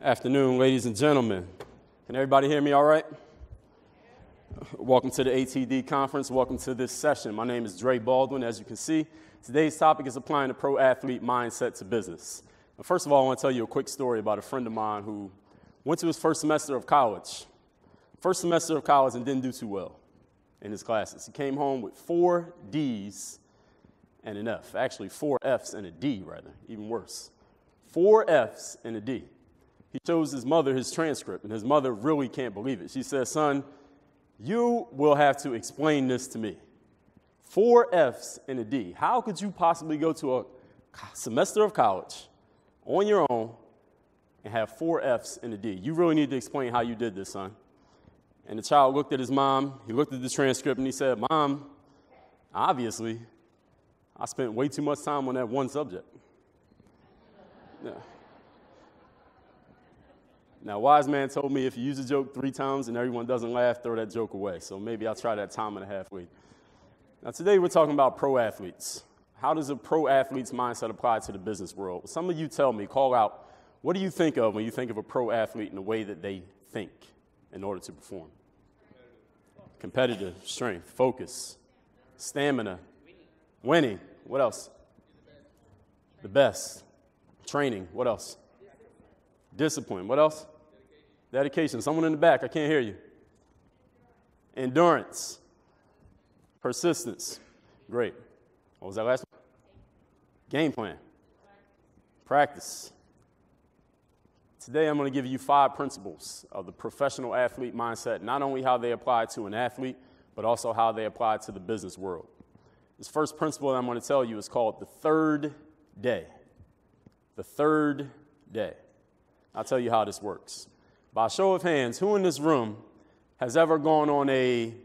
Afternoon, ladies and gentlemen. Can everybody hear me all right? Welcome to the ATD conference. Welcome to this session. My name is Baldwin. As you can see, today's topic is applying the pro-athlete mindset to business. Now, first of all, I want to tell you a quick story about a friend of mine who went to his first semester of college. And didn't do too well in his classes. He came home with 4 D's and an F. Actually, 4 F's and a D, rather. Even worse. 4 F's and a D. He shows his mother his transcript, and his mother really can't believe it. She says, "Son, you will have to explain this to me. 4 F's and a D. How could you possibly go to a semester of college on your own and have 4 F's and a D? You really need to explain how you did this, son." And the child looked at his mom. He looked at the transcript, and he said, "Mom, obviously, I spent way too much time on that one subject." Yeah. Now, a wise man told me if you use a joke 3 times and everyone doesn't laugh, throw that joke away. So maybe I'll try that time and a half week. Now, today we're talking about pro-athletes. How does a pro-athlete's mindset apply to the business world? Some of you tell me, call out, what do you think of when you think of a pro-athlete in the way that they think in order to perform? Competitive, strength, focus, stamina, winning. What else? The best. Training. What else? Discipline. What else? Dedication. Someone in the back, I can't hear you. Endurance. Persistence. Great. What was that last one? Game plan. Practice. Today I'm going to give you 5 principles of the professional athlete mindset, not only how they apply to an athlete, but also how they apply to the business world. This first principle that I'm going to tell you is called the third day. The third day. I'll tell you how this works. By a show of hands, who in this room has ever gone on a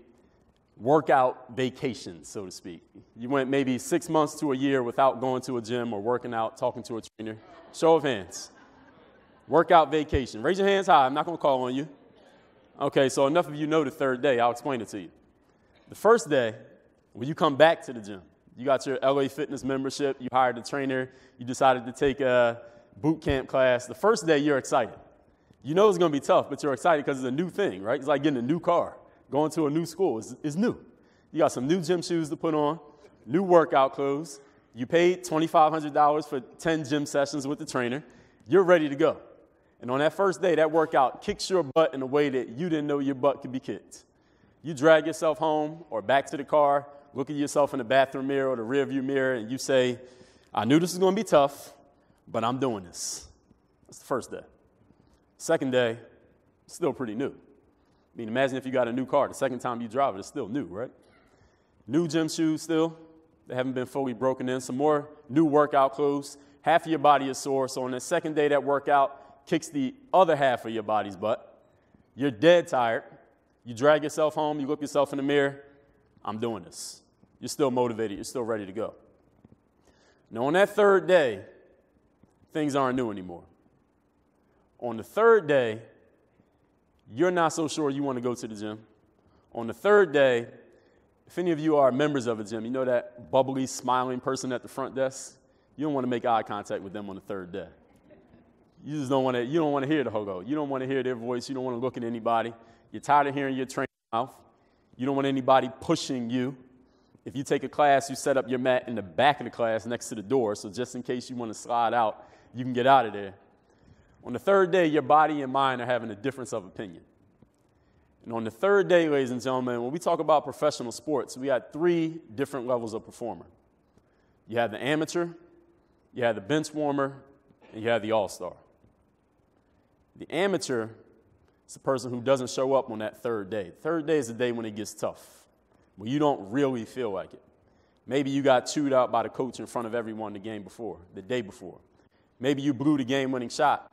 workout vacation, so to speak? You went maybe 6 months to a year without going to a gym or working out, talking to a trainer. Show of hands. Workout vacation. Raise your hands high. I'm not going to call on you. Okay, so enough of you know the third day. I'll explain it to you. The first day, when you come back to the gym, you got your LA Fitness membership, you hired a trainer, you decided to take a boot camp class. The first day, you're excited. You know it's going to be tough, but you're excited because it's a new thing, right? It's like getting a new car. Going to a new school is new. You got some new gym shoes to put on, new workout clothes. You paid $2,500 for 10 gym sessions with the trainer. You're ready to go. And on that first day, that workout kicks your butt in a way that you didn't know your butt could be kicked. You drag yourself home or back to the car, look at yourself in the bathroom mirror or the rearview mirror, and you say, "I knew this was going to be tough, but I'm doing this." That's the first day. Second day, still pretty new. I mean, imagine if you got a new car. The second time you drive it, it's still new, right? New gym shoes still. They haven't been fully broken in. Some more new workout clothes. Half of your body is sore. So on the second day, that workout kicks the other half of your body's butt. You're dead tired. You drag yourself home. You look yourself in the mirror. I'm doing this. You're still motivated. You're still ready to go. Now, on that third day, things aren't new anymore. On the third day, you're not so sure you want to go to the gym. On the third day, if any of you are members of a gym, you know that bubbly, smiling person at the front desk? You don't want to make eye contact with them on the third day. You just don't want to, you don't want to hear the ho-go. You don't want to hear their voice. You don't want to look at anybody. You're tired of hearing your trainer's mouth. You don't want anybody pushing you. If you take a class, you set up your mat in the back of the class next to the door, so just in case you want to slide out, you can get out of there. On the third day, your body and mind are having a difference of opinion. And on the third day, ladies and gentlemen, when we talk about professional sports, we had 3 different levels of performer. You had the amateur, you had the bench warmer, and you had the all-star. The amateur is the person who doesn't show up on that third day. The third day is the day when it gets tough, when you don't really feel like it. Maybe you got chewed out by the coach in front of everyone the day before. Maybe you blew the game-winning shot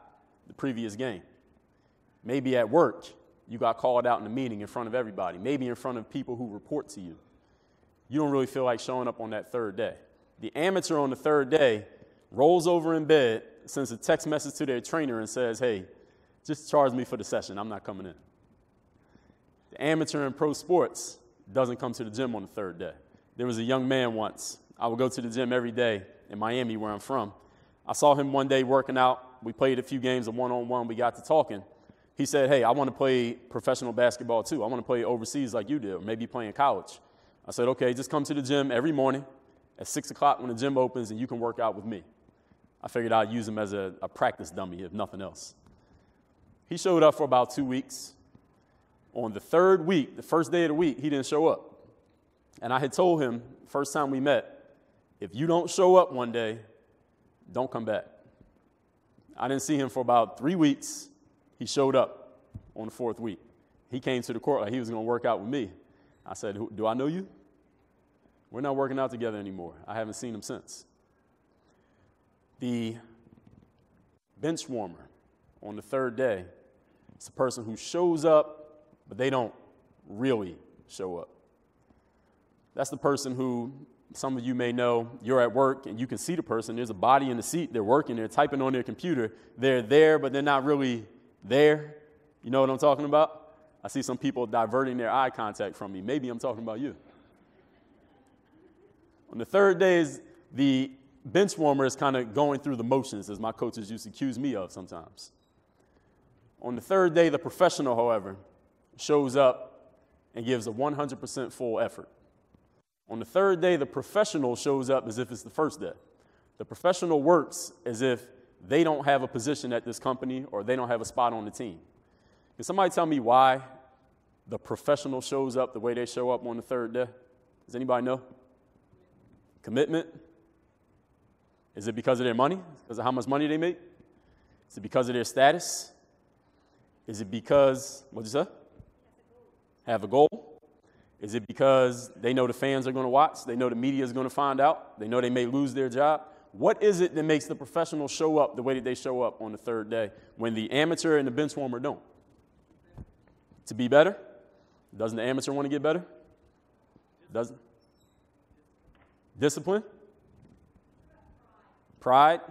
the previous game. Maybe at work, you got called out in a meeting in front of everybody, maybe in front of people who report to you. You don't really feel like showing up on that third day. The amateur on the third day rolls over in bed, sends a text message to their trainer and says, "Hey, just charge me for the session. I'm not coming in." The amateur in pro sports doesn't come to the gym on the third day. There was a young man once. I would go to the gym every day in Miami, where I'm from. I saw him one day working out we played a few games of one-on-one, we got to talking. He said, hey, I want to play professional basketball too. I want to play overseas like you did, or maybe play in college. I said, okay, just come to the gym every morning at 6 o'clock when the gym opens and you can work out with me. I figured I'd use him as a practice dummy, if nothing else. He showed up for about 2 weeks. On the third week, the first day of the week, he didn't show up. And I had told him, first time we met, if you don't show up one day, don't come back. I didn't see him for about 3 weeks. He showed up on the fourth week. He came to the court like he was going to work out with me. I said, do I know you? We're not working out together anymore. I haven't seen him since. The bench warmer on the third day is a person who shows up, but they don't really show up. That's the person who, some of you may know, you're at work and you can see the person. There's a body in the seat. They're working. They're typing on their computer. They're there, but they're not really there. You know what I'm talking about? I see some people diverting their eye contact from me. Maybe I'm talking about you. On the third day, the bench warmer is kind of going through the motions, as my coaches used to accuse me of sometimes. On the third day, the professional, however, shows up and gives a 100% full effort. On the third day, the professional shows up as if it's the first day. The professional works as if they don't have a position at this company or they don't have a spot on the team. Can somebody tell me why the professional shows up the way they show up on the third day? Does anybody know? Commitment? Is it because of their money? Because of how much money they make? Is it because of their status? Is it because, what'd you say? Have a goal? Is it because they know the fans are going to watch? They know the media is going to find out? They know they may lose their job? What is it that makes the professional show up the way that they show up on the third day when the amateur and the bench warmer don't? To be better? Doesn't the amateur want to get better? Doesn't? Discipline? Pride?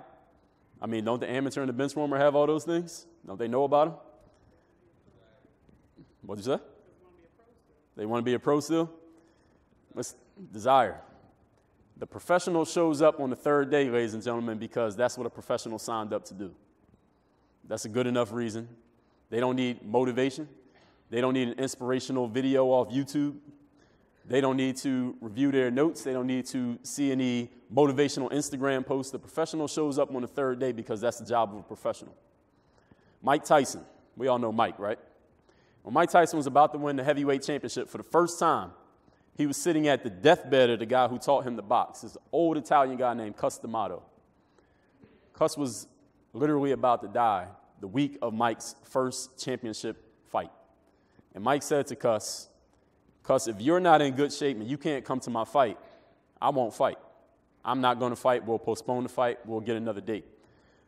I mean, don't the amateur and the bench warmer have all those things? Don't they know about them? What'd you say? They want to be a pro still? What's desire? The professional shows up on the third day, ladies and gentlemen, because that's what a professional signed up to do. That's a good enough reason. They don't need motivation. They don't need an inspirational video off YouTube. They don't need to review their notes. They don't need to see any motivational Instagram posts. The professional shows up on the third day because that's the job of a professional. Mike Tyson. We all know Mike, right? When Mike Tyson was about to win the heavyweight championship for the first time, he was sitting at the deathbed of the guy who taught him to box, this old Italian guy named Cus D'Amato. Cus was literally about to die the week of Mike's first championship fight. And Mike said to Cus, if you're not in good shape and you can't come to my fight, I won't fight. I'm not going to fight. We'll postpone the fight. We'll get another date.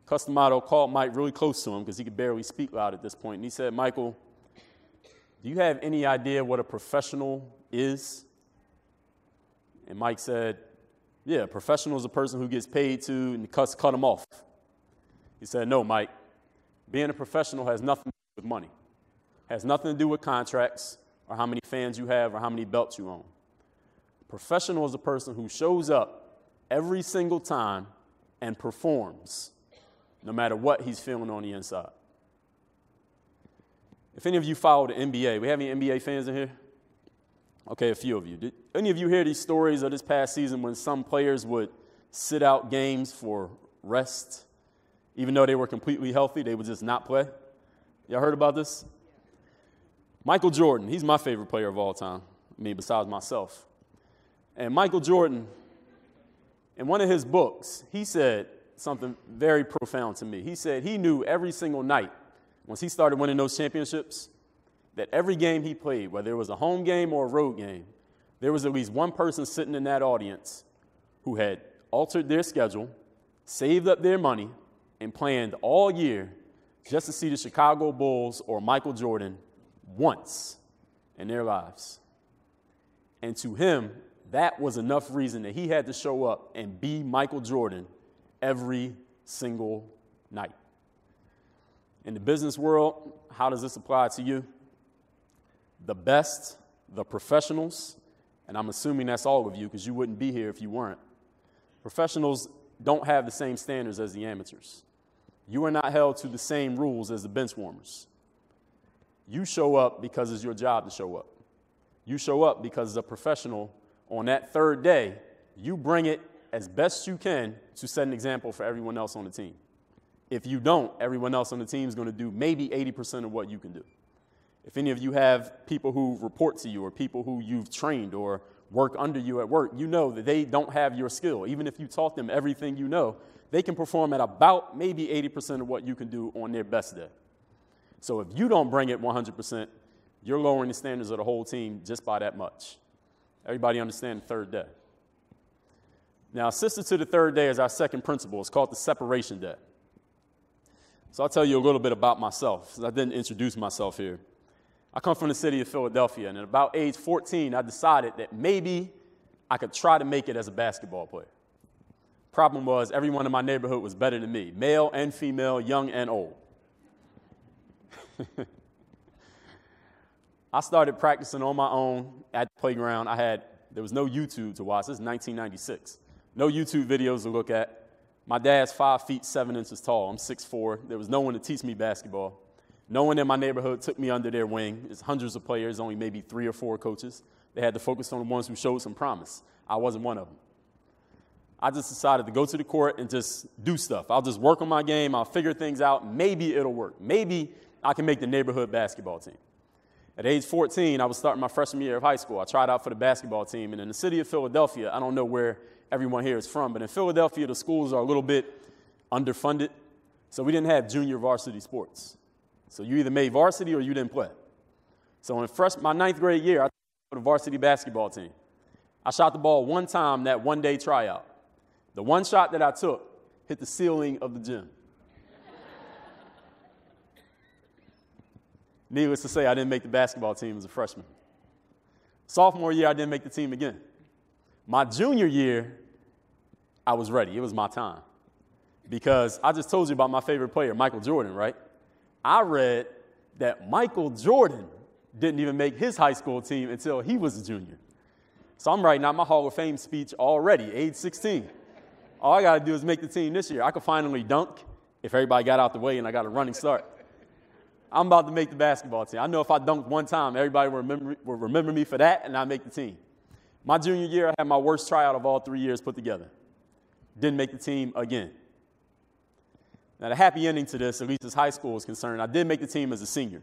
Cus D'Amato called Mike really close to him because he could barely speak loud at this point. And he said, Michael, do you have any idea what a professional is? And Mike said, yeah, a professional is a person who gets paid to, and Cus cut him off. He said, no, Mike, being a professional has nothing to do with money. Has nothing to do with contracts or how many fans you have or how many belts you own. A professional is a person who shows up every single time and performs, no matter what he's feeling on the inside. If any of you follow the NBA, we have any NBA fans in here? Okay, a few of you. Did any of you hear these stories of this past season when some players would sit out games for rest? Even though they were completely healthy, they would just not play? Y'all heard about this? Michael Jordan, he's my favorite player of all time. I mean, besides myself. And Michael Jordan, in one of his books, he said something very profound to me. He said he knew every single night, once he started winning those championships, that every game he played, whether it was a home game or a road game, there was at least one person sitting in that audience who had altered their schedule, saved up their money, and planned all year just to see the Chicago Bulls or Michael Jordan once in their lives. And to him, that was enough reason that he had to show up and be Michael Jordan every single night. In the business world, how does this apply to you? The best, the professionals, and I'm assuming that's all of you because you wouldn't be here if you weren't. Professionals don't have the same standards as the amateurs. You are not held to the same rules as the bench warmers. You show up because it's your job to show up. You show up because as a professional on that third day, you bring it as best you can to set an example for everyone else on the team. If you don't, everyone else on the team is going to do maybe 80% of what you can do. If any of you have people who report to you or people who you've trained or work under you at work, you know that they don't have your skill. Even if you taught them everything you know, they can perform at about maybe 80% of what you can do on their best day. So if you don't bring it 100%, you're lowering the standards of the whole team just by that much. Everybody understand the third day. Now, sister to the third day is our second principle. It's called the separation day. So I'll tell you a little bit about myself, since I didn't introduce myself here. I come from the city of Philadelphia, and at about age 14, I decided that maybe I could try to make it as a basketball player. Problem was, everyone in my neighborhood was better than me, male and female, young and old. I started practicing on my own at the playground. There was no YouTube to watch. This is 1996. No YouTube videos to look at. My dad's 5 feet 7 inches tall. I'm 6'4". There was no one to teach me basketball. No one in my neighborhood took me under their wing. There's hundreds of players, only maybe 3 or 4 coaches. They had to focus on the ones who showed some promise. I wasn't one of them. I just decided to go to the court and just do stuff. I'll just work on my game. I'll figure things out. Maybe it'll work. Maybe I can make the neighborhood basketball team. At age 14, I was starting my freshman year of high school. I tried out for the basketball team. And in the city of Philadelphia, I don't know where everyone here is from, but in Philadelphia, the schools are a little bit underfunded. So we didn't have junior varsity sports. So you either made varsity or you didn't play. So in my 9th grade year, I tried for the varsity basketball team. I shot the ball one time that one-day tryout. The one shot that I took hit the ceiling of the gym. Needless to say, I didn't make the basketball team as a freshman. Sophomore year, I didn't make the team again. My junior year, I was ready. It was my time. Because I just told you about my favorite player, Michael Jordan, right? I read that Michael Jordan didn't even make his high school team until he was a junior. So I'm writing out my Hall of Fame speech already, age 16. All I got to do is make the team this year. I could finally dunk if everybody got out the way and I got a running start. I'm about to make the basketball team. I know if I dunked one time, everybody will remember me for that, and I make the team. My junior year, I had my worst tryout of all 3 years put together. Didn't make the team again. Now, the happy ending to this, at least as high school is concerned, I did make the team as a senior.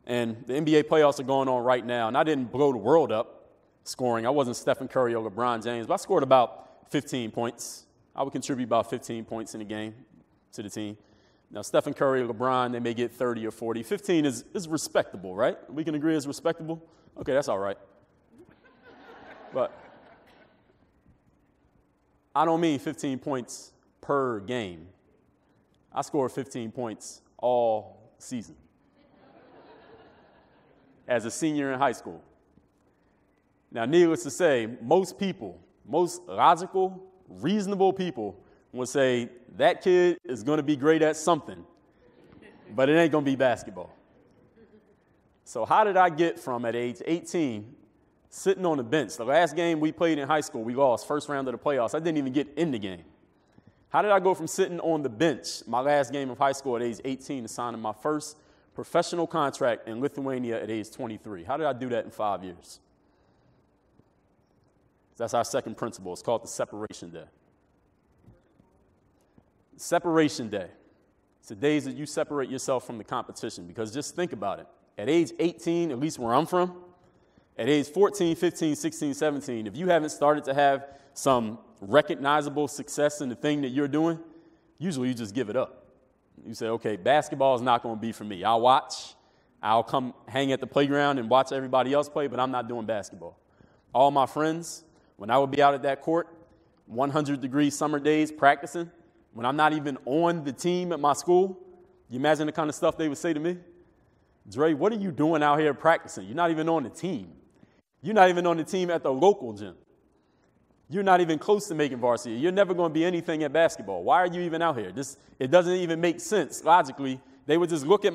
And the NBA playoffs are going on right now, and I didn't blow the world up scoring. I wasn't Stephen Curry or LeBron James, but I scored about 15 points. I would contribute about 15 points in a game to the team. Now, Stephen Curry or LeBron, they may get 30 or 40. 15 is respectable, right? We can agree it's respectable? Okay, that's all right. But I don't mean 15 points per game. I scored 15 points all season as a senior in high school. Now, needless to say, most people, most logical, reasonable people would say that kid is going to be great at something, but it ain't going to be basketball. So how did I get from at age 18 sitting on the bench? The last game we played in high school, we lost first round of the playoffs. I didn't even get in the game. How did I go from sitting on the bench my last game of high school at age 18 to signing my first professional contract in Lithuania at age 23? How did I do that in 5 years? That's our second principle. It's called the separation day. Separation day. It's the days that you separate yourself from the competition, because just think about it. At age 18, at least where I'm from, at age 14, 15, 16, 17, if you haven't started to have some recognizable success in the thing that you're doing, usually you just give it up. You say, okay, basketball is not going to be for me. I'll watch. I'll come hang at the playground and watch everybody else play, but I'm not doing basketball. All my friends, when I would be out at that court, 100-degree summer days practicing, when I'm not even on the team at my school, you imagine the kind of stuff they would say to me? Dre, what are you doing out here practicing? You're not even on the team. You're not even on the team at the local gym. You're not even close to making varsity. You're never going to be anything at basketball. Why are you even out here? It doesn't even make sense logically. They would just look at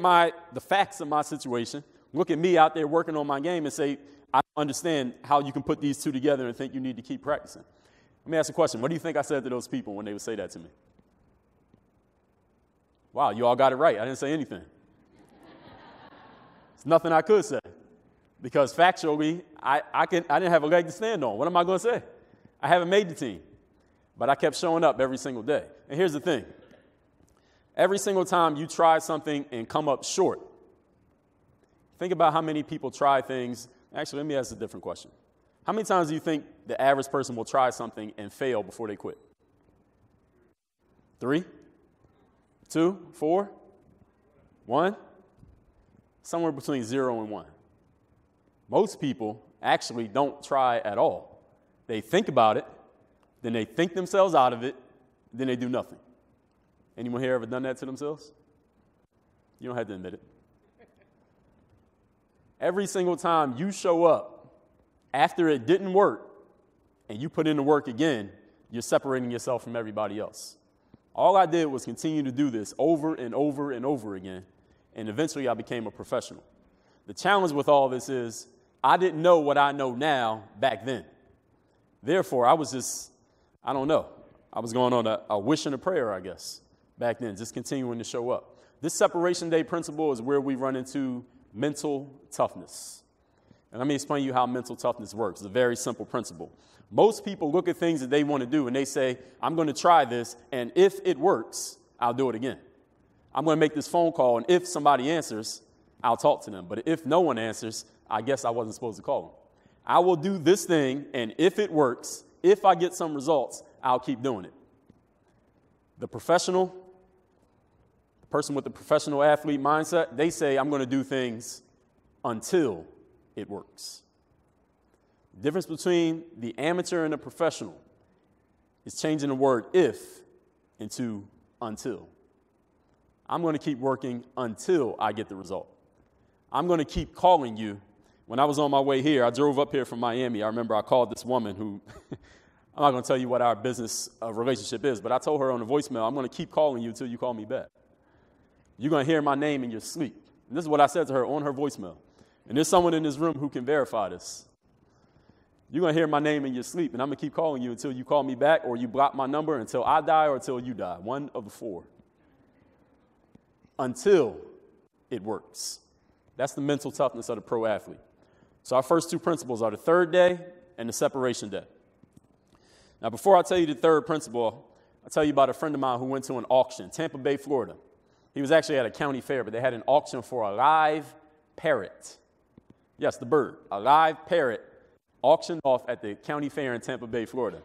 the facts of my situation, look at me out there working on my game and say, I don't understand how you can put these two together and think you need to keep practicing. Let me ask you a question. What do you think I said to those people when they would say that to me? Wow, you all got it right. I didn't say anything. There's nothing I could say because factually, I didn't have a leg to stand on. What am I going to say? I haven't made the team, but I kept showing up every single day. And here's the thing. Every single time you try something and come up short, think about how many people try things. Actually, let me ask a different question. How many times do you think the average person will try something and fail before they quit? 3, 2, 4, 1? Somewhere between 0 and 1. Most people actually don't try at all. They think about it, then they think themselves out of it, then they do nothing. Anyone here ever done that to themselves? You don't have to admit it. Every single time you show up after it didn't work and you put in the work again, you're separating yourself from everybody else. All I did was continue to do this over and over and over again, and eventually I became a professional. The challenge with all this is I didn't know what I know now back then. Therefore, I was just, I don't know. I was going on a wish and a prayer, I guess, back then, just continuing to show up. This separation day principle is where we run into mental toughness. And let me explain to you how mental toughness works. It's a very simple principle. Most people look at things that they want to do and they say, I'm going to try this, and if it works, I'll do it again. I'm going to make this phone call, and if somebody answers, I'll talk to them. But if no one answers, I guess I wasn't supposed to call them. I will do this thing, and if it works, if I get some results, I'll keep doing it. The professional, the person with the professional athlete mindset, they say, I'm going to do things until it works. The difference between the amateur and the professional is changing the word if into until. I'm going to keep working until I get the result. I'm going to keep calling you. When I was on my way here, I drove up here from Miami. I remember I called this woman who, I'm not going to tell you what our business relationship is, but I told her on the voicemail, I'm going to keep calling you until you call me back. You're going to hear my name in your sleep. And this is what I said to her on her voicemail. And there's someone in this room who can verify this. You're going to hear my name in your sleep, and I'm going to keep calling you until you call me back or you block my number until I die or until you die. One of the 4. Until it works. That's the mental toughness of the pro athlete. So our first 2 principles are the third day and the separation day. Now, before I tell you the third principle, I'll tell you about a friend of mine who went to an auction, Tampa Bay, Florida. He was actually at a county fair, but they had an auction for a live parrot. Yes, the bird, a live parrot auctioned off at the county fair in Tampa Bay, Florida.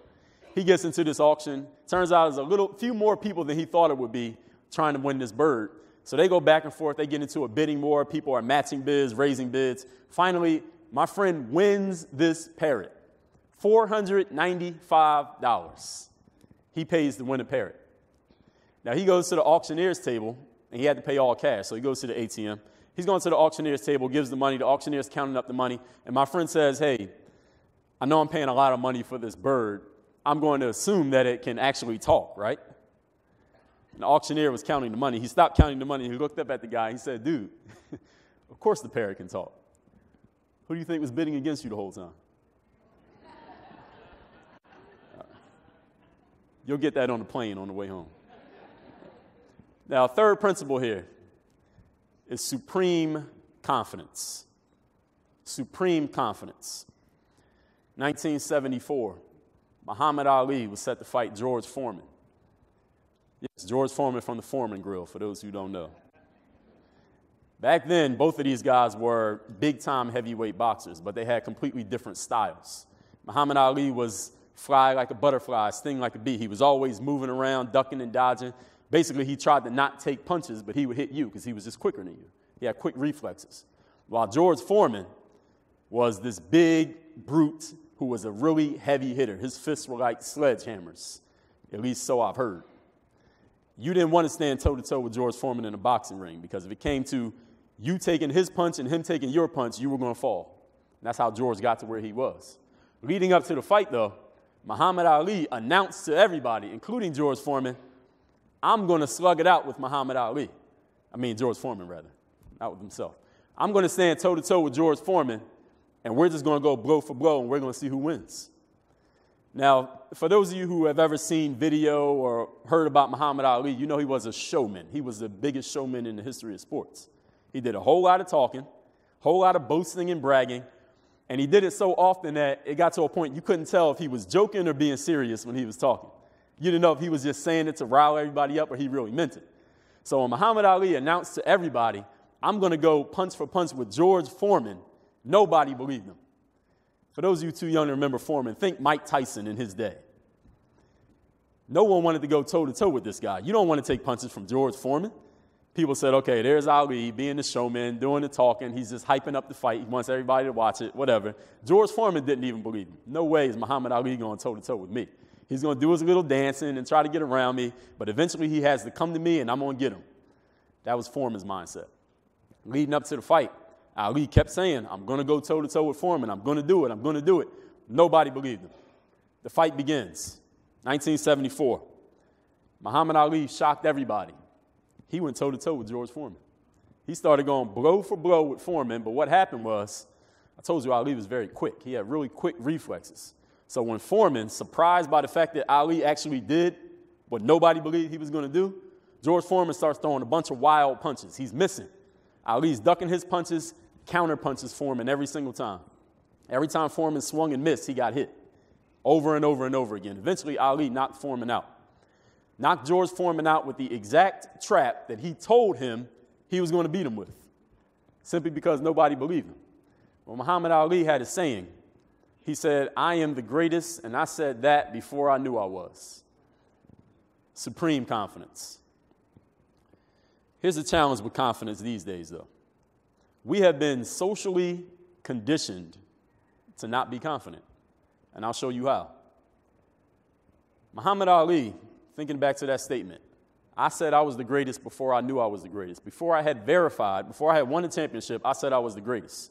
He gets into this auction. Turns out there's a few more people than he thought it would be trying to win this bird. So they go back and forth. They get into a bidding war. People are matching bids, raising bids. Finally, my friend wins this parrot, $495. He pays to win a parrot. Now, he goes to the auctioneer's table, and he had to pay all cash, so he goes to the ATM. He's going to the auctioneer's table, gives the money. The auctioneer's counting up the money, and my friend says, hey, I know I'm paying a lot of money for this bird. I'm going to assume that it can actually talk, right? And the auctioneer was counting the money. He stopped counting the money. He looked up at the guy. He said, dude, of course the parrot can talk. Who do you think was bidding against you the whole time? You'll get that on the plane on the way home. Now, third principle here is supreme confidence. Supreme confidence. 1974, Muhammad Ali was set to fight George Foreman. Yes, George Foreman from the Foreman Grill, for those who don't know. Back then, both of these guys were big-time heavyweight boxers, but they had completely different styles. Muhammad Ali was fly like a butterfly, sting like a bee. He was always moving around, ducking and dodging. Basically, he tried to not take punches, but he would hit you because he was just quicker than you. He had quick reflexes. While George Foreman was this big brute who was a really heavy hitter. His fists were like sledgehammers, at least so I've heard. You didn't want to stand toe-to-toe with George Foreman in a boxing ring because if it came to you taking his punch and him taking your punch, you were going to fall. And that's how George got to where he was. Leading up to the fight, though, Muhammad Ali announced to everybody, including George Foreman, I'm going to slug it out with Muhammad Ali. George Foreman, rather, not with himself. I'm going to stand toe-to-toe with George Foreman, and we're just going to go blow for blow, and we're going to see who wins. Now, for those of you who have ever seen video or heard about Muhammad Ali, you know he was a showman. He was the biggest showman in the history of sports. He did a whole lot of talking, a whole lot of boasting and bragging, and he did it so often that it got to a point you couldn't tell if he was joking or being serious when he was talking. You didn't know if he was just saying it to rile everybody up or he really meant it. So when Muhammad Ali announced to everybody, I'm going to go punch for punch with George Foreman, nobody believed him. For those of you too young to remember Foreman, think Mike Tyson in his day. No one wanted to go toe-to-toe with this guy. You don't want to take punches from George Foreman. People said, okay, there's Ali being the showman, doing the talking. He's just hyping up the fight. He wants everybody to watch it, whatever. George Foreman didn't even believe him. No way is Muhammad Ali going toe-to-toe with me. He's going to do his little dancing and try to get around me, but eventually he has to come to me and I'm going to get him. That was Foreman's mindset. Leading up to the fight, Ali kept saying, I'm going to go toe-to-toe with Foreman. I'm going to do it. I'm going to do it. Nobody believed him. The fight begins. 1974. Muhammad Ali shocked everybody. He went toe-to-toe with George Foreman. He started going blow for blow with Foreman, but what happened was, I told you Ali was very quick. He had really quick reflexes. So when Foreman, surprised by the fact that Ali actually did what nobody believed he was going to do, George Foreman starts throwing a bunch of wild punches. He's missing. Ali's ducking his punches, counter punches Foreman every single time. Every time Foreman swung and missed, he got hit over and over and over again. Eventually, Ali knocked Foreman out. Knocked George Foreman out with the exact trap that he told him he was going to beat him with, simply because nobody believed him. Well, Muhammad Ali had a saying. He said, I am the greatest, and I said that before I knew I was. Supreme confidence. Here's the challenge with confidence these days, though. We have been socially conditioned to not be confident, and I'll show you how. Muhammad Ali, thinking back to that statement, I said I was the greatest before I knew I was the greatest. Before I had verified, before I had won the championship, I said I was the greatest.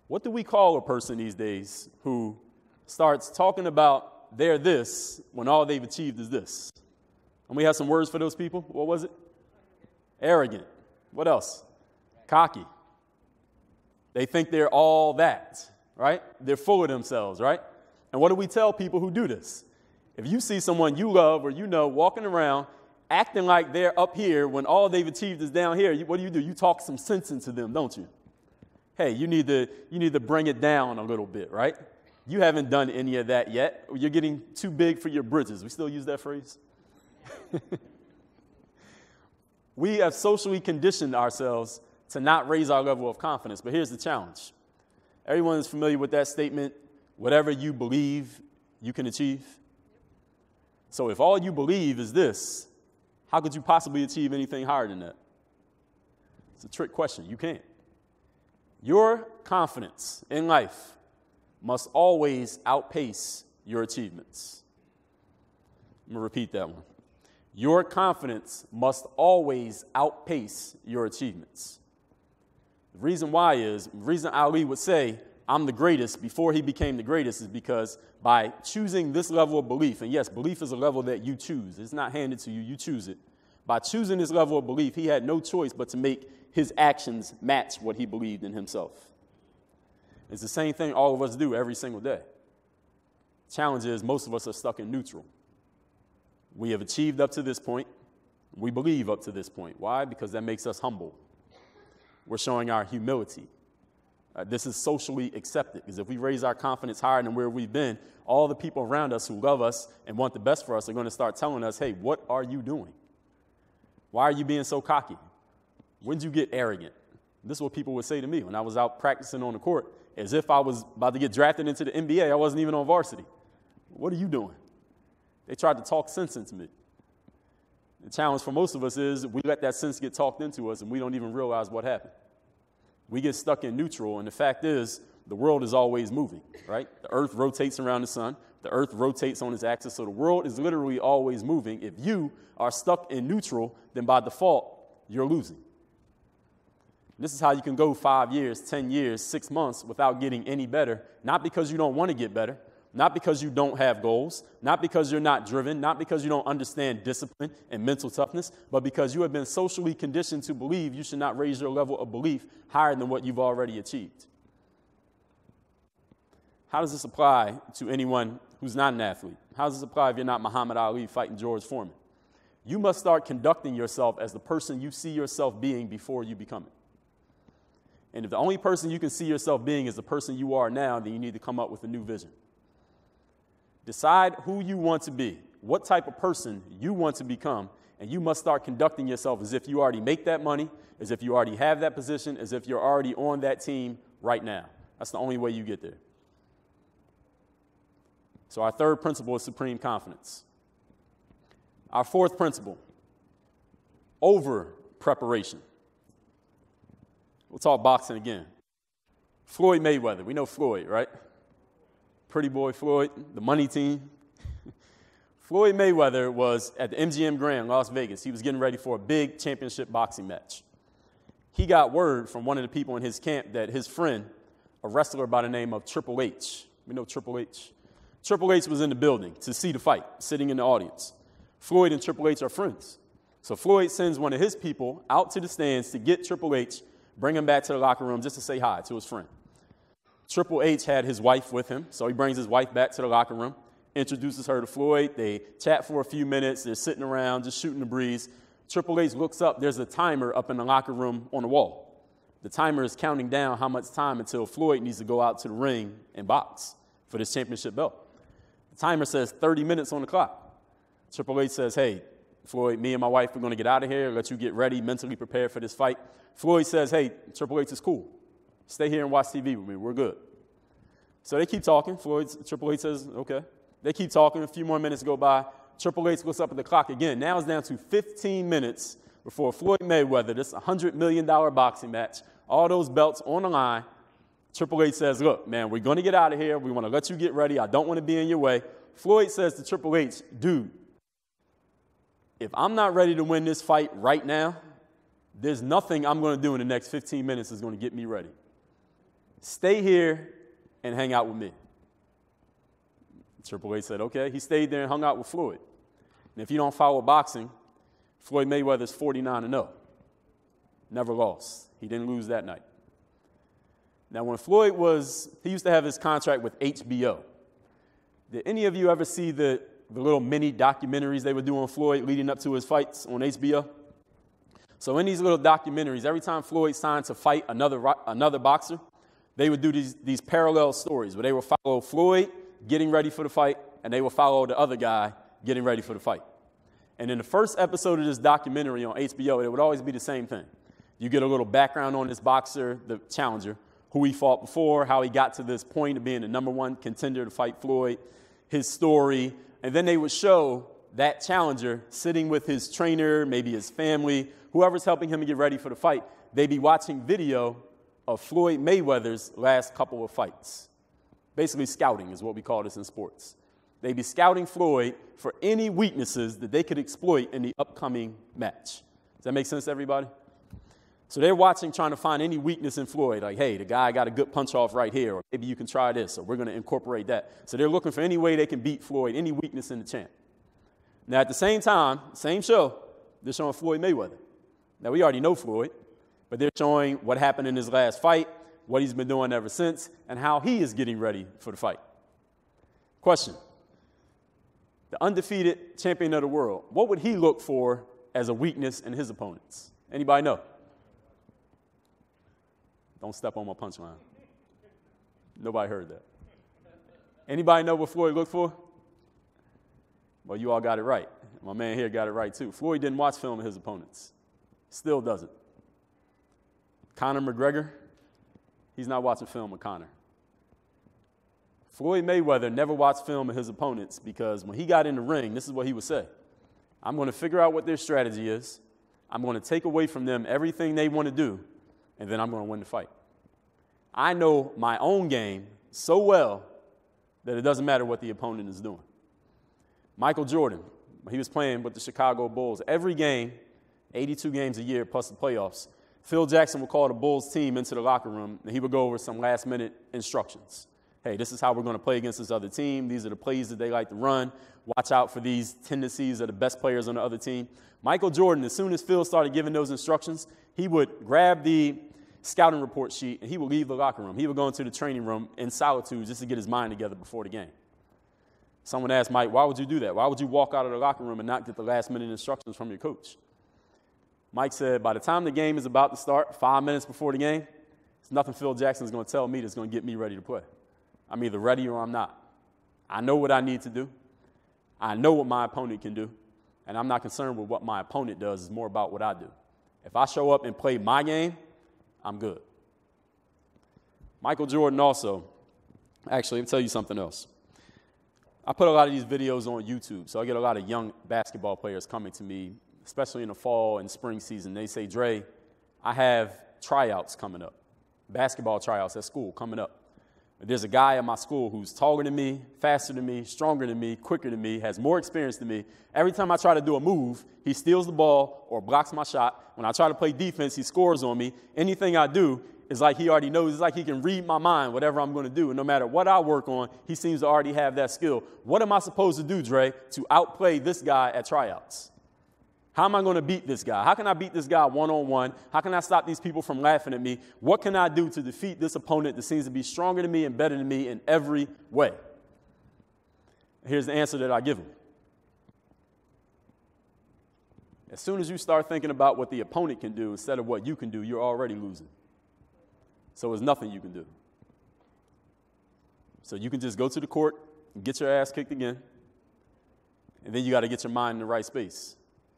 What do we call a person these days who starts talking about they're this when all they've achieved is this? And we have some words for those people. What was it? Arrogant. What else? Cocky. They think they're all that, right? They're full of themselves, right? And what do we tell people who do this? If you see someone you love or you know walking around acting like they're up here when all they've achieved is down here, what do? You talk some sense into them, don't you? Hey, you need to bring it down a little bit, right? You haven't done any of that yet. You're getting too big for your britches. We still use that phrase? We have socially conditioned ourselves to not raise our level of confidence. But here's the challenge. Everyone is familiar with that statement, whatever you believe, you can achieve. So if all you believe is this, how could you possibly achieve anything higher than that? It's a trick question. You can't. Your confidence in life must always outpace your achievements. I'm going to repeat that one. Your confidence must always outpace your achievements. The reason why is, the reason Ali would say, I'm the greatest before he became the greatest is because by choosing this level of belief, and yes, belief is a level that you choose. It's not handed to you. You choose it. By choosing this level of belief, he had no choice but to make his actions match what he believed in himself. It's the same thing all of us do every single day. The challenge is most of us are stuck in neutral. We have achieved up to this point. We believe up to this point. Why? Because that makes us humble. We're showing our humility. This is socially accepted, because if we raise our confidence higher than where we've been, all the people around us who love us and want the best for us are going to start telling us, hey, what are you doing? Why are you being so cocky? When did you get arrogant? This is what people would say to me when I was out practicing on the court, as if I was about to get drafted into the NBA. I wasn't even on varsity. What are you doing? They tried to talk sense into me. The challenge for most of us is we let that sense get talked into us and we don't even realize what happened. We get stuck in neutral, and the fact is the world is always moving, right? The earth rotates around the sun. The earth rotates on its axis, so the world is literally always moving. If you are stuck in neutral, then by default, you're losing. This is how you can go 5 years, 10 years, 6 months without getting any better, not because you don't want to get better, not because you don't have goals, not because you're not driven, not because you don't understand discipline and mental toughness, but because you have been socially conditioned to believe you should not raise your level of belief higher than what you've already achieved. How does this apply to anyone who's not an athlete? How does this apply if you're not Muhammad Ali fighting George Foreman? You must start conducting yourself as the person you see yourself being before you become it. And if the only person you can see yourself being is the person you are now, then you need to come up with a new vision. Decide who you want to be, what type of person you want to become, and you must start conducting yourself as if you already make that money, as if you already have that position, as if you're already on that team right now. That's the only way you get there. So our third principle is supreme confidence. Our fourth principle, over preparation. We'll talk boxing again. Floyd Mayweather. We know Floyd, right? Pretty boy Floyd, the money team. Floyd Mayweather was at the MGM Grand, Las Vegas. He was getting ready for a big championship boxing match. He got word from one of the people in his camp that his friend, a wrestler by the name of Triple H, we know Triple H. Triple H was in the building to see the fight, sitting in the audience. Floyd and Triple H are friends. So Floyd sends one of his people out to the stands to get Triple H, bring him back to the locker room just to say hi to his friend. Triple H had his wife with him, so he brings his wife back to the locker room, introduces her to Floyd. They chat for a few minutes. They're sitting around, just shooting the breeze. Triple H looks up. There's a timer up in the locker room on the wall. The timer is counting down how much time until Floyd needs to go out to the ring and box for this championship belt. The timer says 30 minutes on the clock. Triple H says, hey, Floyd, me and my wife, we're going to get out of here, let you get ready, mentally prepared for this fight. Floyd says, hey, Triple H is cool. Stay here and watch TV with me. We're good. So they keep talking. Triple H says, okay. They keep talking. A few more minutes go by. Triple H looks up at the clock again. Now it's down to 15 minutes before Floyd Mayweather, this $100 million boxing match, all those belts on the line. Triple H says, look, man, we're going to get out of here. We want to let you get ready. I don't want to be in your way. Floyd says to Triple H, dude, if I'm not ready to win this fight right now, there's nothing I'm going to do in the next 15 minutes that's going to get me ready. Stay here and hang out with me. Triple H said, okay. He stayed there and hung out with Floyd. And if you don't follow boxing, Floyd Mayweather's 49-0. Never lost. He didn't lose that night. Now, when Floyd he used to have his contract with HBO. Did any of you ever see the little mini documentaries they would do on Floyd leading up to his fights on HBO? So in these little documentaries, every time Floyd signed to fight another boxer, they would do these parallel stories where they would follow Floyd getting ready for the fight, and they would follow the other guy getting ready for the fight. And in the first episode of this documentary on HBO, it would always be the same thing. You get a little background on this boxer, the challenger, who he fought before, how he got to this point of being the number one contender to fight Floyd, his story, and then they would show that challenger sitting with his trainer, maybe his family, whoever's helping him to get ready for the fight. They'd be watching video of Floyd Mayweather's last couple of fights. Basically, scouting is what we call this in sports. They'd be scouting Floyd for any weaknesses that they could exploit in the upcoming match. Does that make sense to everybody? So they're watching, trying to find any weakness in Floyd, like, hey, the guy got a good punch-off right here, or maybe you can try this, or we're going to incorporate that. So they're looking for any way they can beat Floyd, any weakness in the champ. Now, at the same time, same show, they're showing Floyd Mayweather. Now, we already know Floyd, but they're showing what happened in his last fight, what he's been doing ever since, and how he is getting ready for the fight. Question. The undefeated champion of the world, what would he look for as a weakness in his opponents? Anybody know? Don't step on my punchline. Nobody heard that. Anybody know what Floyd looked for? Well, you all got it right. My man here got it right, too. Floyd didn't watch film of his opponents. Still doesn't. Conor McGregor, he's not watching film of Conor. Floyd Mayweather never watched film of his opponents because when he got in the ring, this is what he would say. I'm going to figure out what their strategy is. I'm going to take away from them everything they want to do, and then I'm going to win the fight. I know my own game so well that it doesn't matter what the opponent is doing. Michael Jordan, when he was playing with the Chicago Bulls, every game, 82 games a year plus the playoffs, Phil Jackson would call the Bulls team into the locker room, and he would go over some last-minute instructions. Hey, this is how we're going to play against this other team. These are the plays that they like to run. Watch out for these tendencies of the best players on the other team. Michael Jordan, as soon as Phil started giving those instructions, he would grab the scouting report sheet, and he would leave the locker room. He would go into the training room in solitude just to get his mind together before the game. Someone asked Mike, why would you do that? Why would you walk out of the locker room and not get the last-minute instructions from your coach? Mike said, by the time the game is about to start, 5 minutes before the game, there's nothing Phil Jackson's going to tell me that's going to get me ready to play. I'm either ready or I'm not. I know what I need to do. I know what my opponent can do, and I'm not concerned with what my opponent does. It's more about what I do. If I show up and play my game, I'm good. Michael Jordan also, actually, let me tell you something else. I put a lot of these videos on YouTube, so I get a lot of young basketball players coming to me, especially in the fall and spring season. They say, Dre, I have tryouts coming up, basketball tryouts at school coming up. There's a guy at my school who's taller than me, faster than me, stronger than me, quicker than me, has more experience than me. Every time I try to do a move, he steals the ball or blocks my shot. When I try to play defense, he scores on me. Anything I do is like he already knows. It's like he can read my mind, whatever I'm going to do. And no matter what I work on, he seems to already have that skill. What am I supposed to do, Dre, to outplay this guy at tryouts? How am I going to beat this guy? How can I beat this guy one-on-one? How can I stop these people from laughing at me? What can I do to defeat this opponent that seems to be stronger than me and better than me in every way? Here's the answer that I give him. As soon as you start thinking about what the opponent can do instead of what you can do, you're already losing. So there's nothing you can do. So you can just go to the court and get your ass kicked again, and then you got to get your mind in the right space.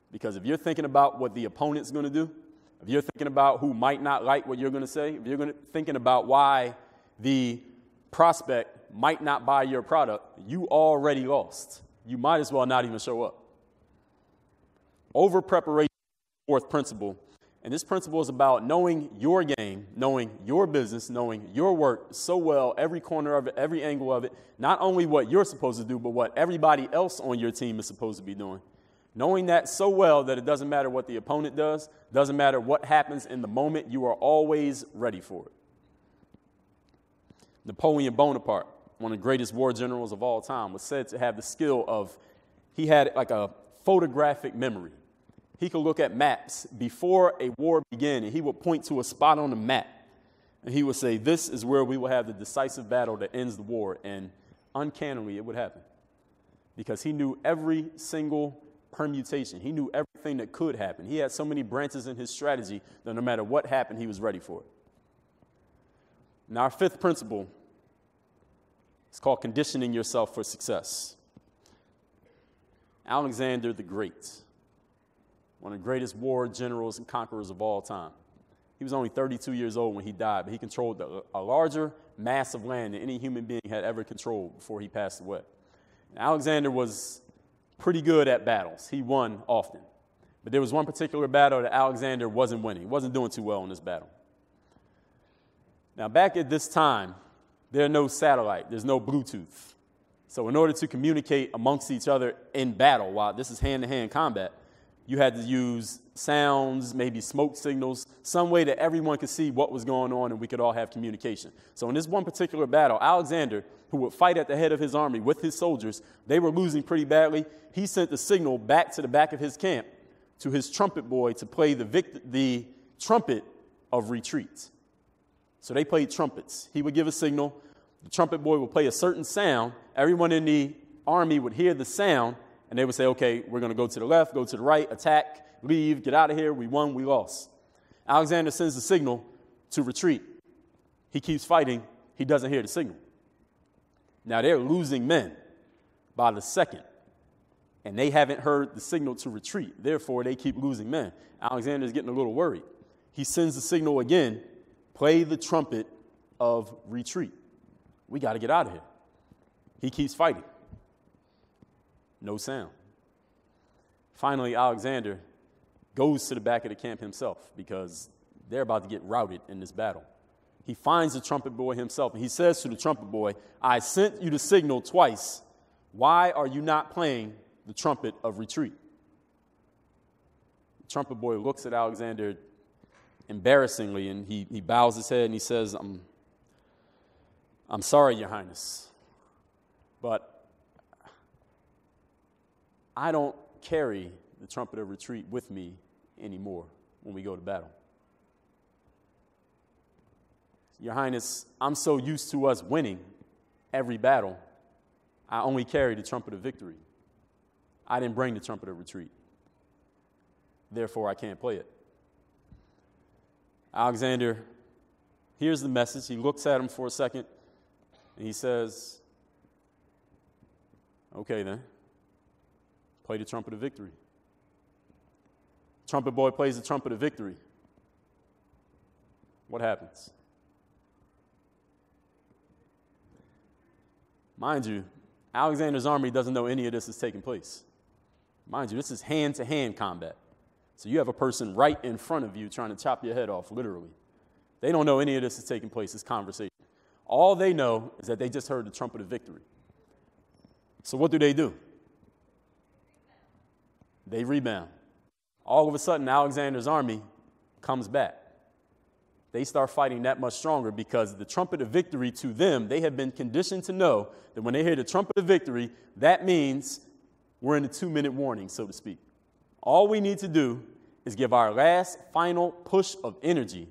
Because if you're thinking about what the opponent's going to do, if you're thinking about who might not like what you're going to say, if you're thinking about why the prospect might not buy your product, you already lost. You might as well not even show up. Over preparation, fourth principle. And this principle is about knowing your game, knowing your business, knowing your work so well, every corner of it, every angle of it, not only what you're supposed to do, but what everybody else on your team is supposed to be doing. Knowing that so well that it doesn't matter what the opponent does, doesn't matter what happens in the moment, you are always ready for it. Napoleon Bonaparte, one of the greatest war generals of all time, was said to have the skill of, he had like a photographic memory. He could look at maps before a war began, and he would point to a spot on the map, and he would say, this is where we will have the decisive battle that ends the war, and uncannily it would happen because he knew every single permutation. He knew everything that could happen. He had so many branches in his strategy that no matter what happened, he was ready for it. Now, our fifth principle is called conditioning yourself for success. Alexander the Great, one of the greatest war generals and conquerors of all time. He was only 32 years old when he died, but he controlled a larger mass of land than any human being had ever controlled before he passed away. And Alexander was pretty good at battles. He won often. But there was one particular battle that Alexander wasn't winning. He wasn't doing too well in this battle. Now, back at this time, there's no satellite. There's no Bluetooth. So in order to communicate amongst each other in battle, while this is hand-to-hand combat, you had to use sounds, maybe smoke signals, some way that everyone could see what was going on and we could all have communication. So in this one particular battle, Alexander, who would fight at the head of his army with his soldiers, they were losing pretty badly. He sent the signal back to the back of his camp to his trumpet boy to play the trumpet of retreat. So they played trumpets. He would give a signal. The trumpet boy would play a certain sound. Everyone in the army would hear the sound, and they would say, okay, we're going to go to the left, go to the right, attack, leave, get out of here. We won, we lost. Alexander sends the signal to retreat. He keeps fighting. He doesn't hear the signal. Now, they're losing men by the second, and they haven't heard the signal to retreat. Therefore, they keep losing men. Alexander's getting a little worried. He sends the signal again, play the trumpet of retreat. We got to get out of here. He keeps fighting. No sound. Finally, Alexander goes to the back of the camp himself because they're about to get routed in this battle. He finds the trumpet boy himself, and he says to the trumpet boy, I sent you the signal twice. Why are you not playing the trumpet of retreat? The trumpet boy looks at Alexander embarrassingly, and he bows his head, and he says, I'm sorry, Your Highness, but I don't carry the trumpet of retreat with me anymore when we go to battle. Your Highness, I'm so used to us winning every battle I only carry the trumpet of victory. I didn't bring the trumpet of retreat. Therefore, I can't play it. Alexander hears the message. He looks at him for a second, and he says, okay, then, play the trumpet of victory. Trumpet boy plays the trumpet of victory. What happens? Mind you, Alexander's army doesn't know any of this is taking place. Mind you, this is hand-to-hand combat. So you have a person right in front of you trying to chop your head off, literally. They don't know any of this is taking place, this conversation. All they know is that they just heard the trumpet of victory. So what do? They rebound. All of a sudden, Alexander's army comes back. They start fighting that much stronger because the trumpet of victory to them, they have been conditioned to know that when they hear the trumpet of victory, that means we're in a 2-minute warning, so to speak. All we need to do is give our last final push of energy,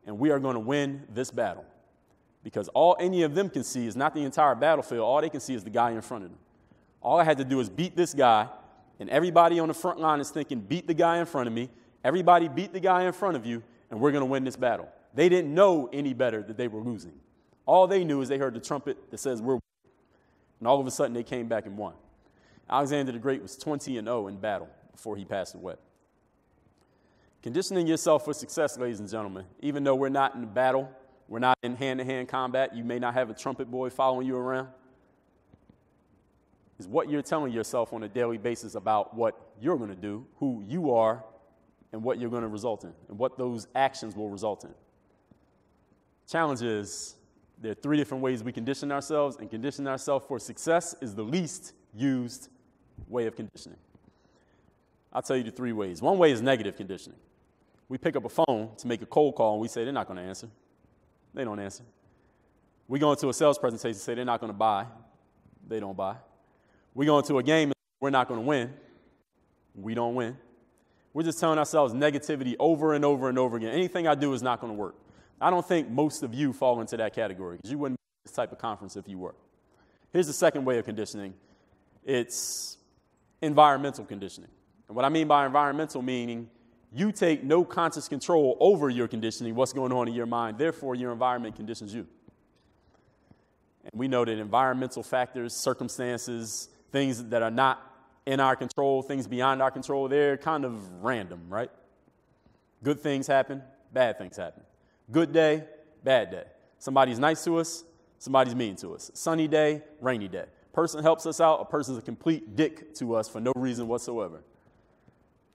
and we are going to win this battle. Because all any of them can see is not the entire battlefield. All they can see is the guy in front of them. All I had to do is beat this guy, and everybody on the front line is thinking, beat the guy in front of me. Everybody beat the guy in front of you, and we're going to win this battle. They didn't know any better that they were losing. All they knew is they heard the trumpet that says we're winning. And all of a sudden, they came back and won. Alexander the Great was 20-0 in battle before he passed away. Conditioning yourself for success, ladies and gentlemen, even though we're not in battle, we're not in hand-to-hand combat, you may not have a trumpet boy following you around, is what you're telling yourself on a daily basis about what you're going to do, who you are, and what you're going to result in, and what those actions will result in. Challenge is, there are 3 different ways we condition ourselves, and conditioning ourselves for success is the least used way of conditioning. I'll tell you the 3 ways. One way is negative conditioning. We pick up a phone to make a cold call, and we say they're not going to answer. They don't answer. We go into a sales presentation and say they're not going to buy. They don't buy. We go into a game and we're not going to win. We don't win. We're just telling ourselves negativity over and over and over again. Anything I do is not going to work. I don't think most of you fall into that category because you wouldn't be at this type of conference if you were. Here's the second way of conditioning. It's environmental conditioning. And what I mean by environmental meaning you take no conscious control over your conditioning, what's going on in your mind. Therefore, your environment conditions you. And we know that environmental factors, circumstances, things that are not in our control, things beyond our control, they're kind of random, right? Good things happen, bad things happen. Good day, bad day. Somebody's nice to us, somebody's mean to us. Sunny day, rainy day. Person helps us out, a person's a complete dick to us for no reason whatsoever.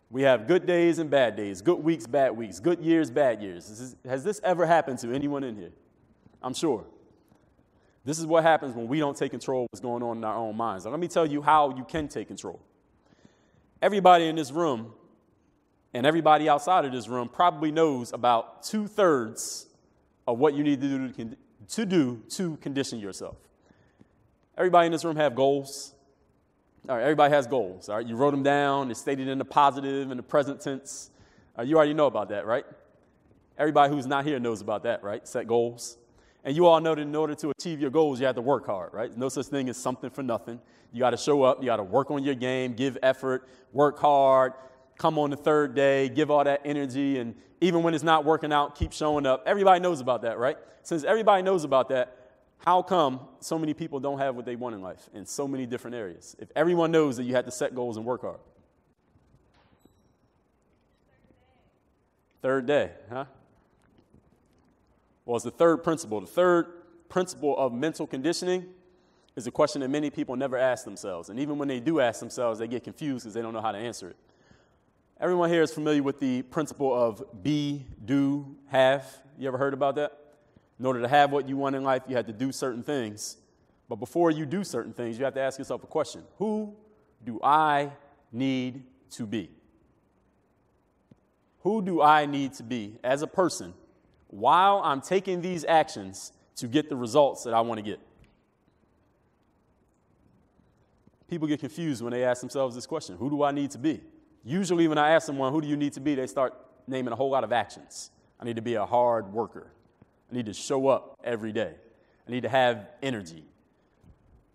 We have good days and bad days, good weeks, bad weeks, good years, bad years. Has this ever happened to anyone in here? I'm sure. This is what happens when we don't take control of what's going on in our own minds. Now, let me tell you how you can take control. Everybody in this room and everybody outside of this room probably knows about 2/3 of what you need to do to condition yourself. Everybody in this room have goals. All right, everybody has goals. All right, you wrote them down. They're stated in the positive and the present tense. You already know about that, right? Everybody who's not here knows about that, right? Set goals. And you all know that in order to achieve your goals, you have to work hard, right? No such thing as something for nothing. You got to show up. You got to work on your game, give effort, work hard, come on the 3rd day, give all that energy. And even when it's not working out, keep showing up. Everybody knows about that, right? Since everybody knows about that, how come so many people don't have what they want in life in so many different areas? If everyone knows that you have to set goals and work hard. 3rd day, huh? Well, it's the 3rd principle. The 3rd principle of mental conditioning is a question that many people never ask themselves. And even when they do ask themselves, they get confused because they don't know how to answer it. Everyone here is familiar with the principle of be, do, have. You ever heard about that? In order to have what you want in life, you have to do certain things. But before you do certain things, you have to ask yourself a question. Who do I need to be? Who do I need to be as a person while I'm taking these actions to get the results that I want to get? People get confused when they ask themselves this question. Who do I need to be? Usually when I ask someone, who do you need to be, they start naming a whole lot of actions. I need to be a hard worker. I need to show up every day. I need to have energy.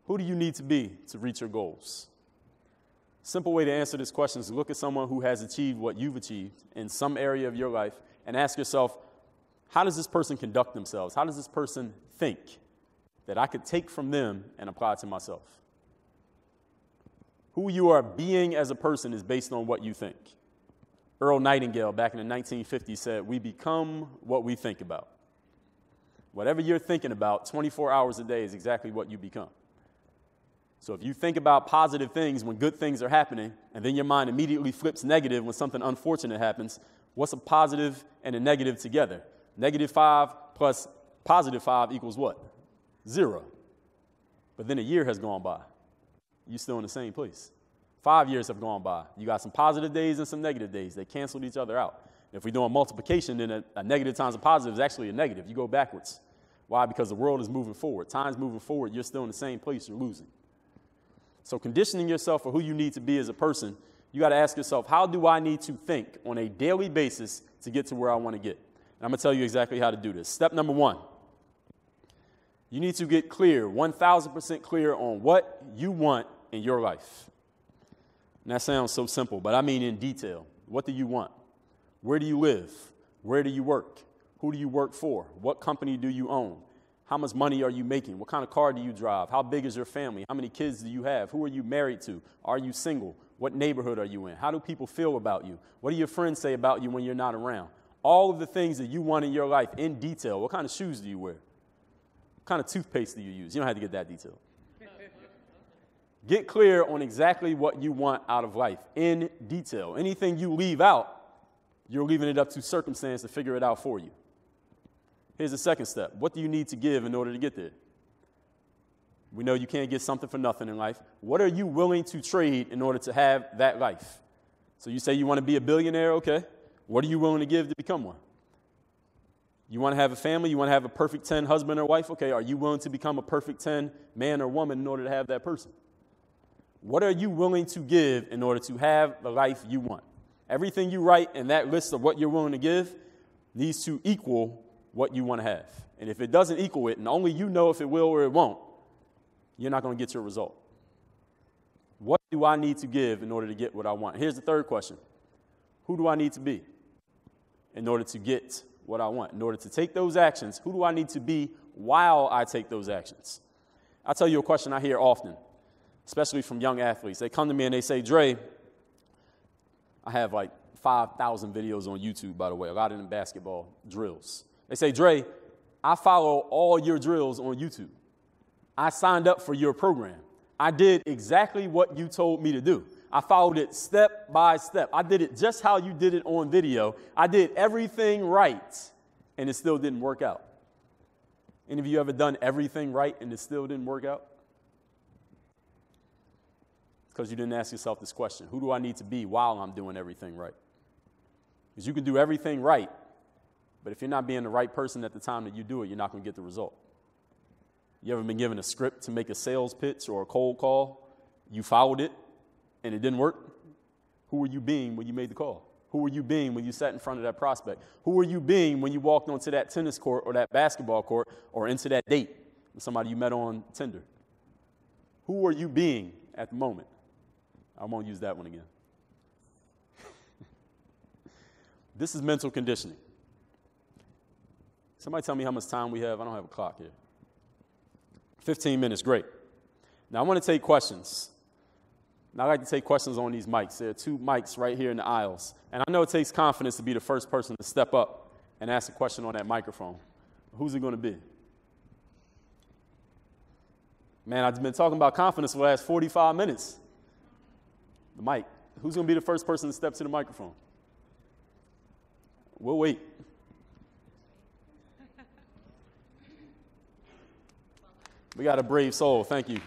Who do you need to be to reach your goals? Simple way to answer this question is to look at someone who has achieved what you've achieved in some area of your life and ask yourself, how does this person conduct themselves? How does this person think that I could take from them and apply to myself? Who you are being as a person is based on what you think. Earl Nightingale back in the 1950s said, we become what we think about. Whatever you're thinking about 24 hours a day is exactly what you become. So if you think about positive things when good things are happening, and then your mind immediately flips negative when something unfortunate happens, what's a positive and a negative together? -5 plus +5 equals what? 0. But then a year has gone by. You're still in the same place. 5 years have gone by. You got some positive days and some negative days. They canceled each other out. If we're doing multiplication, then a negative times a positive is actually a negative. You go backwards. Why? Because the world is moving forward. Time's moving forward. You're still in the same place. You're losing. So conditioning yourself for who you need to be as a person, you got to ask yourself, how do I need to think on a daily basis to get to where I want to get? And I'm going to tell you exactly how to do this. Step number 1, you need to get clear, 1,000% clear on what you want in your life. And that sounds so simple, but I mean in detail. What do you want? Where do you live? Where do you work? Who do you work for? What company do you own? How much money are you making? What kind of car do you drive? How big is your family? How many kids do you have? Who are you married to? Are you single? What neighborhood are you in? How do people feel about you? What do your friends say about you when you're not around? All of the things that you want in your life in detail. What kind of shoes do you wear? What kind of toothpaste do you use? You don't have to get that detailed. Get clear on exactly what you want out of life in detail. Anything you leave out, you're leaving it up to circumstance to figure it out for you. Here's the second step. What do you need to give in order to get there? We know you can't get something for nothing in life. What are you willing to trade in order to have that life? So you say you want to be a billionaire, okay. What are you willing to give to become one? You want to have a family? You want to have a perfect 10 husband or wife? Okay, are you willing to become a perfect 10 man or woman in order to have that person? What are you willing to give in order to have the life you want? Everything you write in that list of what you're willing to give needs to equal what you want to have. And if it doesn't equal it, and only you know if it will or it won't, you're not going to get your result. What do I need to give in order to get what I want? Here's the third question. Who do I need to be in order to get what I want? In order to take those actions, who do I need to be while I take those actions? I'll tell you a question I hear often, especially from young athletes. They come to me and they say, Dre, I have like 5,000 videos on YouTube, by the way, a lot of them basketball drills. They say, Dre, I follow all your drills on YouTube. I signed up for your program. I did exactly what you told me to do. I followed it step by step. I did it just how you did it on video. I did everything right, and it still didn't work out. Any of you ever done everything right and it still didn't work out? Because you didn't ask yourself this question. Who do I need to be while I'm doing everything right? Because you can do everything right, but if you're not being the right person at the time that you do it, you're not going to get the result. You ever been given a script to make a sales pitch or a cold call? You followed it, and it didn't work? Who were you being when you made the call? Who were you being when you sat in front of that prospect? Who were you being when you walked onto that tennis court or that basketball court or into that date with somebody you met on Tinder? Who were you being at the moment? I won't use that one again. This is mental conditioning. Somebody tell me how much time we have. I don't have a clock here. 15 minutes, great. Now I want to take questions. Now, I like to take questions on these mics. There are 2 mics right here in the aisles. And I know it takes confidence to be the first person to step up and ask a question on that microphone. Who's it going to be? Man, I've been talking about confidence for the last 45 minutes. The mic. Who's going to be the first person to step to the microphone? We'll wait. We got a brave soul. Thank you.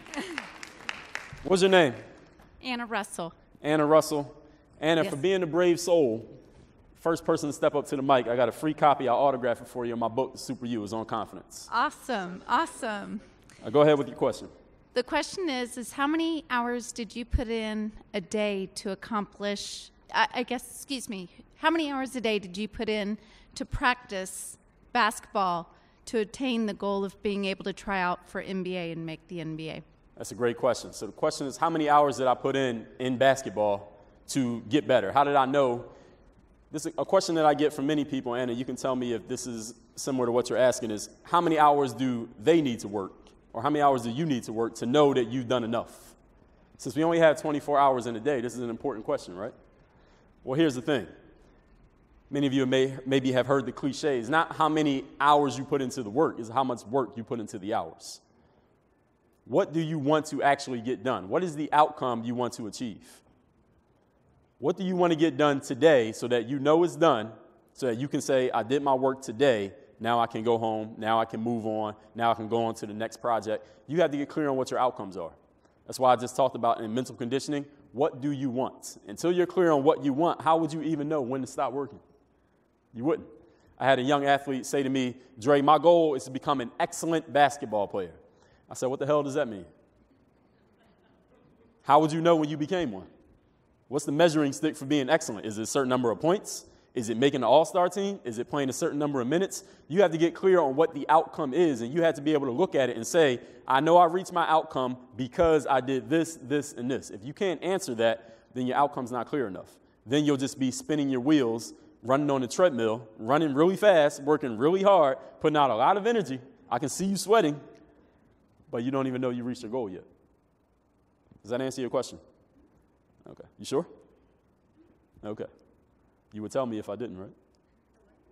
What's your name? Anna Russell. Anna Russell. Anna, Yes. For being a brave soul, first person to step up to the mic, I got a free copy. I'll autograph it for you in my book, Super You, is on confidence. Awesome, awesome. Go ahead with your question. The question is how many hours did you put in a day to accomplish, how many hours a day did you put in to practice basketball to attain the goal of being able to try out for NBA and make the NBA? That's a great question. So the question is, how many hours did I put in basketball to get better? How did I know? This is a question that I get from many people, Anna. You can tell me if this is similar to what you're asking, is how many hours do they need to work? Or how many hours do you need to work to know that you've done enough? Since we only have 24 hours in a day, this is an important question, right? Well, here's the thing. Many of you maybe have heard the cliche. It's not how many hours you put into the work, it's how much work you put into the hours. What do you want to actually get done? What is the outcome you want to achieve? What do you want to get done today so that you know it's done, so that you can say, I did my work today, now I can go home, now I can move on, now I can go on to the next project. You have to get clear on what your outcomes are. That's why I just talked about in mental conditioning, what do you want? Until you're clear on what you want, how would you even know when to stop working? You wouldn't. I had a young athlete say to me, Dre, my goal is to become an excellent basketball player. I said, what the hell does that mean? How would you know when you became one? What's the measuring stick for being excellent? Is it a certain number of points? Is it making the all-star team? Is it playing a certain number of minutes? You have to get clear on what the outcome is, and you have to be able to look at it and say, I know I reached my outcome because I did this, this, and this. If you can't answer that, then your outcome's not clear enough. Then you'll just be spinning your wheels, running on the treadmill, running really fast, working really hard, putting out a lot of energy. I can see you sweating, but you don't even know you reached your goal yet. Does that answer your question? Okay. You sure? Okay. You would tell me if I didn't, right?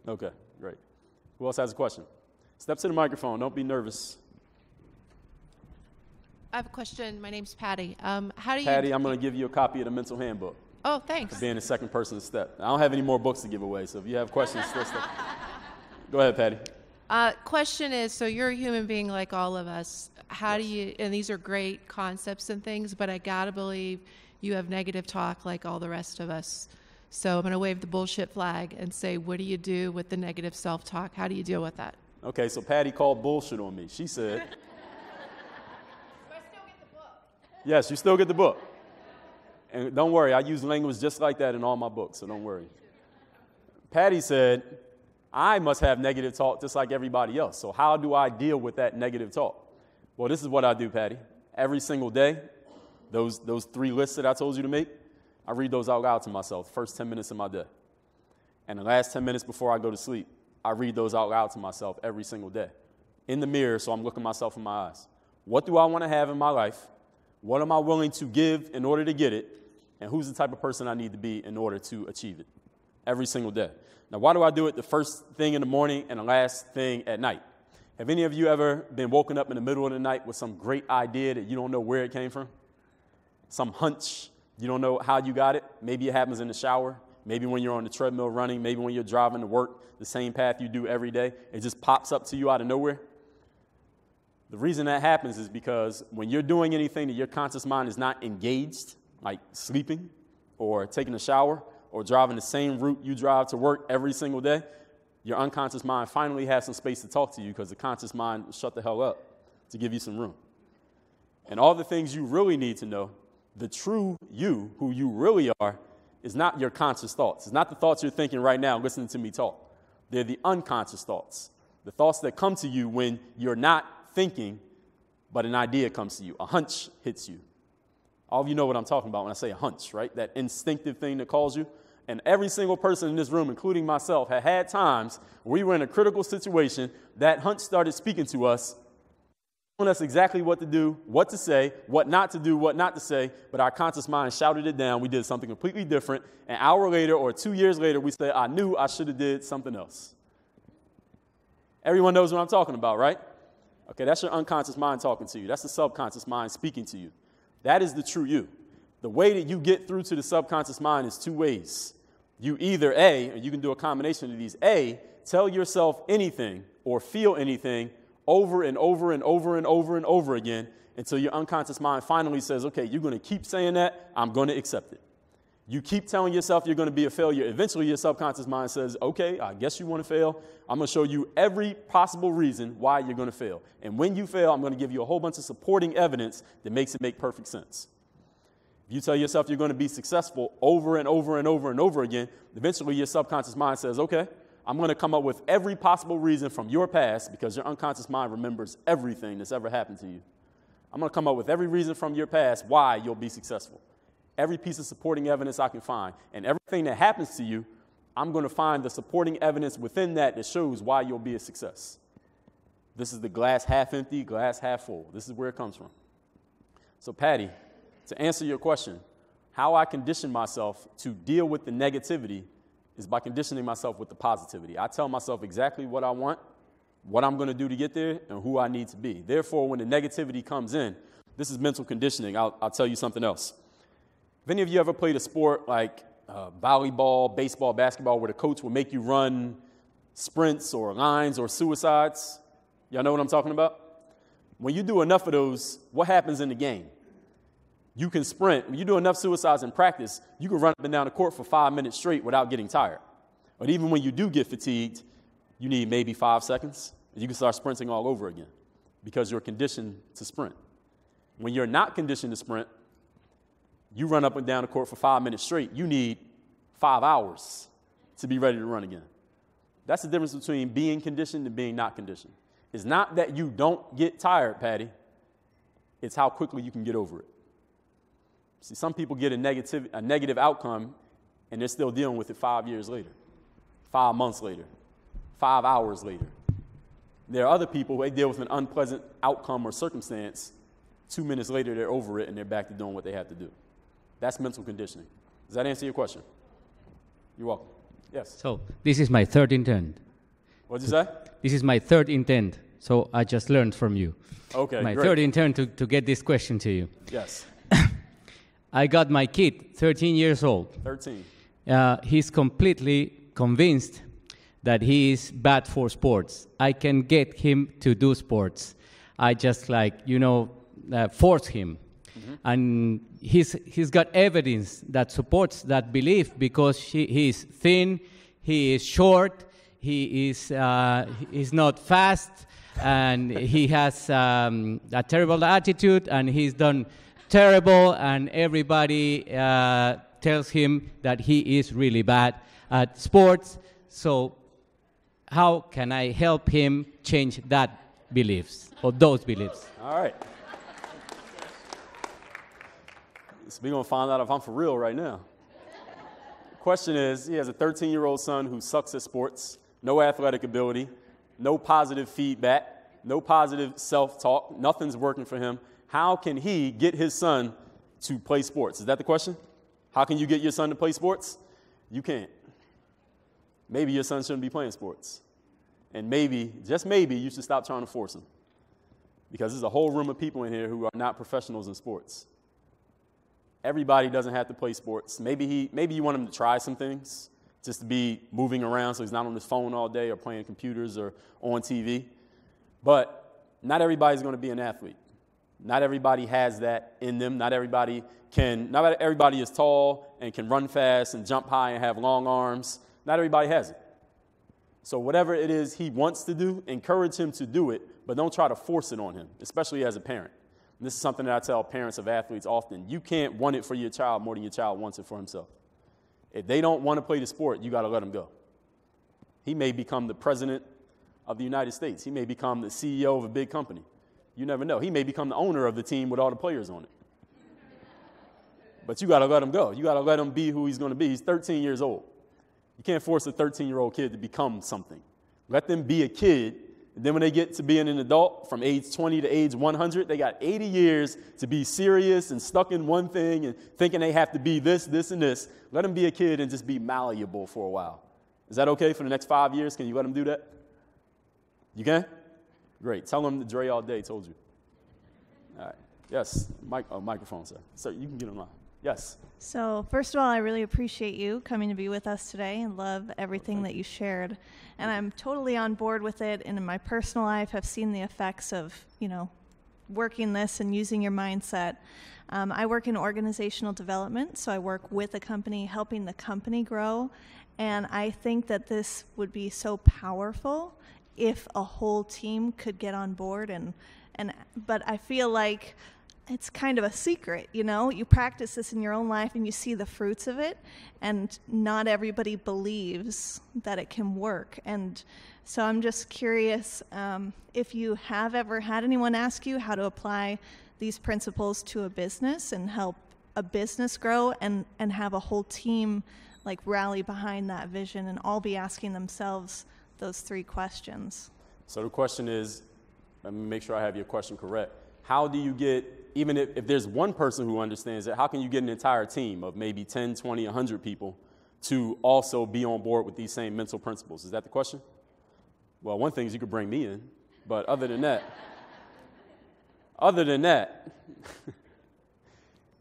Okay, great. Who else has a question? Step to the microphone. Don't be nervous. I have a question. My name's Patty. Patty, I'm going to give you a copy of the mental handbook. Oh, thanks. For being the second person to step. I don't have any more books to give away, so if you have questions, still step. Go ahead, Patty. Question is, so you're a human being like all of us. How do you, and these are great concepts and things, but I got to believe you have negative talk like all the rest of us. So I'm going to wave the bullshit flag and say, what do you do with the negative self-talk? How do you deal with that? Okay, so Patty called bullshit on me. She said, do I still get the book? Yes, you still get the book. And don't worry, I use language just like that in all my books, so don't worry. Patty said, I must have negative talk just like everybody else. So how do I deal with that negative talk? Well, this is what I do, Patty. Every single day, those 3 lists that I told you to make, I read those out loud to myself the first 10 minutes of my day. And the last 10 minutes before I go to sleep, I read those out loud to myself every single day. In the mirror, so I'm looking myself in my eyes. What do I want to have in my life? What am I willing to give in order to get it? And who's the type of person I need to be in order to achieve it? Every single day. Now, why do I do it the first thing in the morning and the last thing at night? Have any of you ever been woken up in the middle of the night with some great idea that you don't know where it came from? Some hunch, you don't know how you got it? Maybe it happens in the shower. Maybe when you're on the treadmill running. Maybe when you're driving to work, the same path you do every day. It just pops up to you out of nowhere. The reason that happens is because when you're doing anything that your conscious mind is not engaged, like sleeping or taking a shower or driving the same route you drive to work every single day, your unconscious mind finally has some space to talk to you because the conscious mind shut the hell up to give you some room. And all the things you really need to know, the true you, who you really are, is not your conscious thoughts. It's not the thoughts you're thinking right now listening to me talk. They're the unconscious thoughts, the thoughts that come to you when you're not thinking, but an idea comes to you. A hunch hits you. All of you know what I'm talking about when I say a hunch, right? That instinctive thing that calls you. And every single person in this room, including myself, had times where we were in a critical situation. That hunch started speaking to us, telling us exactly what to do, what to say, what not to do, what not to say. But our conscious mind shouted it down. We did something completely different. An hour later or 2 years later, we said, I knew I should have did something else. Everyone knows what I'm talking about, right? Okay, that's your unconscious mind talking to you. That's the subconscious mind speaking to you. That is the true you. The way that you get through to the subconscious mind is 2 ways. You either A, and you can do a combination of these, A, tell yourself anything or feel anything over and over and over and over and over again until your unconscious mind finally says, okay, you're going to keep saying that, I'm going to accept it. You keep telling yourself you're going to be a failure. Eventually, your subconscious mind says, okay, I guess you want to fail. I'm going to show you every possible reason why you're going to fail. And when you fail, I'm going to give you a whole bunch of supporting evidence that makes it make perfect sense. If you tell yourself you're going to be successful over and over and over and over again, eventually your subconscious mind says, okay, I'm going to come up with every possible reason from your past because your unconscious mind remembers everything that's ever happened to you. I'm going to come up with every reason from your past why you'll be successful. Every piece of supporting evidence I can find. And everything that happens to you, I'm going to find the supporting evidence within that shows why you'll be a success. This is the glass half empty, glass half full. This is where it comes from. So, Patty, to answer your question, how I condition myself to deal with the negativity is by conditioning myself with the positivity. I tell myself exactly what I want, what I'm going to do to get there, and who I need to be. Therefore, when the negativity comes in, this is mental conditioning. I'll tell you something else. Have any of you ever played a sport like volleyball, baseball, basketball, where the coach will make you run sprints or lines or suicides? Y'all know what I'm talking about? When you do enough of those, what happens in the game? You can sprint. When you do enough suicides in practice, you can run up and down the court for 5 minutes straight without getting tired. But even when you do get fatigued, you need maybe 5 seconds, and you can start sprinting all over again because you're conditioned to sprint. When you're not conditioned to sprint, you run up and down the court for 5 minutes straight. You need 5 hours to be ready to run again. That's the difference between being conditioned and being not conditioned. It's not that you don't get tired, Patty. It's how quickly you can get over it. See, some people get a negative outcome, and they're still dealing with it 5 years later, 5 months later, 5 hours later. There are other people who they deal with an unpleasant outcome or circumstance. 2 minutes later, they're over it, and they're back to doing what they have to do. That's mental conditioning. Does that answer your question? You're welcome. Yes. So this is my third intent. What'd you say? This is my third intent. So I just learned from you. Okay, my great. third intent to get this question to you. Yes. I got my kid, 13 years old. 13. He's completely convinced that he is bad for sports. I can get him to do sports. I just force him. Mm-hmm. And he's got evidence that supports that belief because he is thin, he is short, he's not fast, and he has a terrible attitude, and he's done terrible, and everybody tells him that he is really bad at sports. So how can I help him change that beliefs or those beliefs? All right. So we're going to find out if I'm for real right now. The question is, he has a 13-year-old son who sucks at sports, no athletic ability, no positive feedback, no positive self-talk, nothing's working for him. How can he get his son to play sports? Is that the question? How can you get your son to play sports? You can't. Maybe your son shouldn't be playing sports. And maybe, just maybe, you should stop trying to force him. Because there's a whole room of people in here who are not professionals in sports. Everybody doesn't have to play sports. Maybe you want him to try some things, just to be moving around so he's not on his phone all day or playing computers or on TV. But not everybody's going to be an athlete. Not everybody has that in them. Not everybody is tall and can run fast and jump high and have long arms. Not everybody has it. So whatever it is he wants to do, encourage him to do it, but don't try to force it on him, especially as a parent. And this is something that I tell parents of athletes often. You can't want it for your child more than your child wants it for himself. If they don't want to play the sport, you got to let them go. He may become the president of the United States. He may become the CEO of a big company. You never know. He may become the owner of the team with all the players on it. But you got to let him go. You got to let him be who he's going to be. He's 13 years old. You can't force a 13-year-old kid to become something. Let them be a kid, and then when they get to being an adult, from age 20 to age 100, they got 80 years to be serious and stuck in one thing and thinking they have to be this, this, and this. Let them be a kid and just be malleable for a while. Is that okay for the next 5 years? Can you let them do that? You can? Great. Tell them that Dre all day told you. All right. Yes. Microphone, sir. Sir, you can get in line. Yes. So first of all, I really appreciate you coming to be with us today and love everything that you shared. And I'm totally on board with it. And in my personal life, I've seen the effects of, working this and using your mindset. I work in organizational development, so I work with a company, helping the company grow. And I think that this would be so powerful if a whole team could get on board. But I feel like it's kind of a secret, You practice this in your own life and you see the fruits of it, and not everybody believes that it can work. And so I'm just curious if you have ever had anyone ask you how to apply these principles to a business and help a business grow and have a whole team like rally behind that vision and all be asking themselves those 3 questions. So the question is, let me make sure I have your question correct. How do you get, even if there's one person who understands it, how can you get an entire team of maybe 10, 20, 100 people to also be on board with these same mental principles? Is that the question? Well, one thing is you could bring me in, but other than that,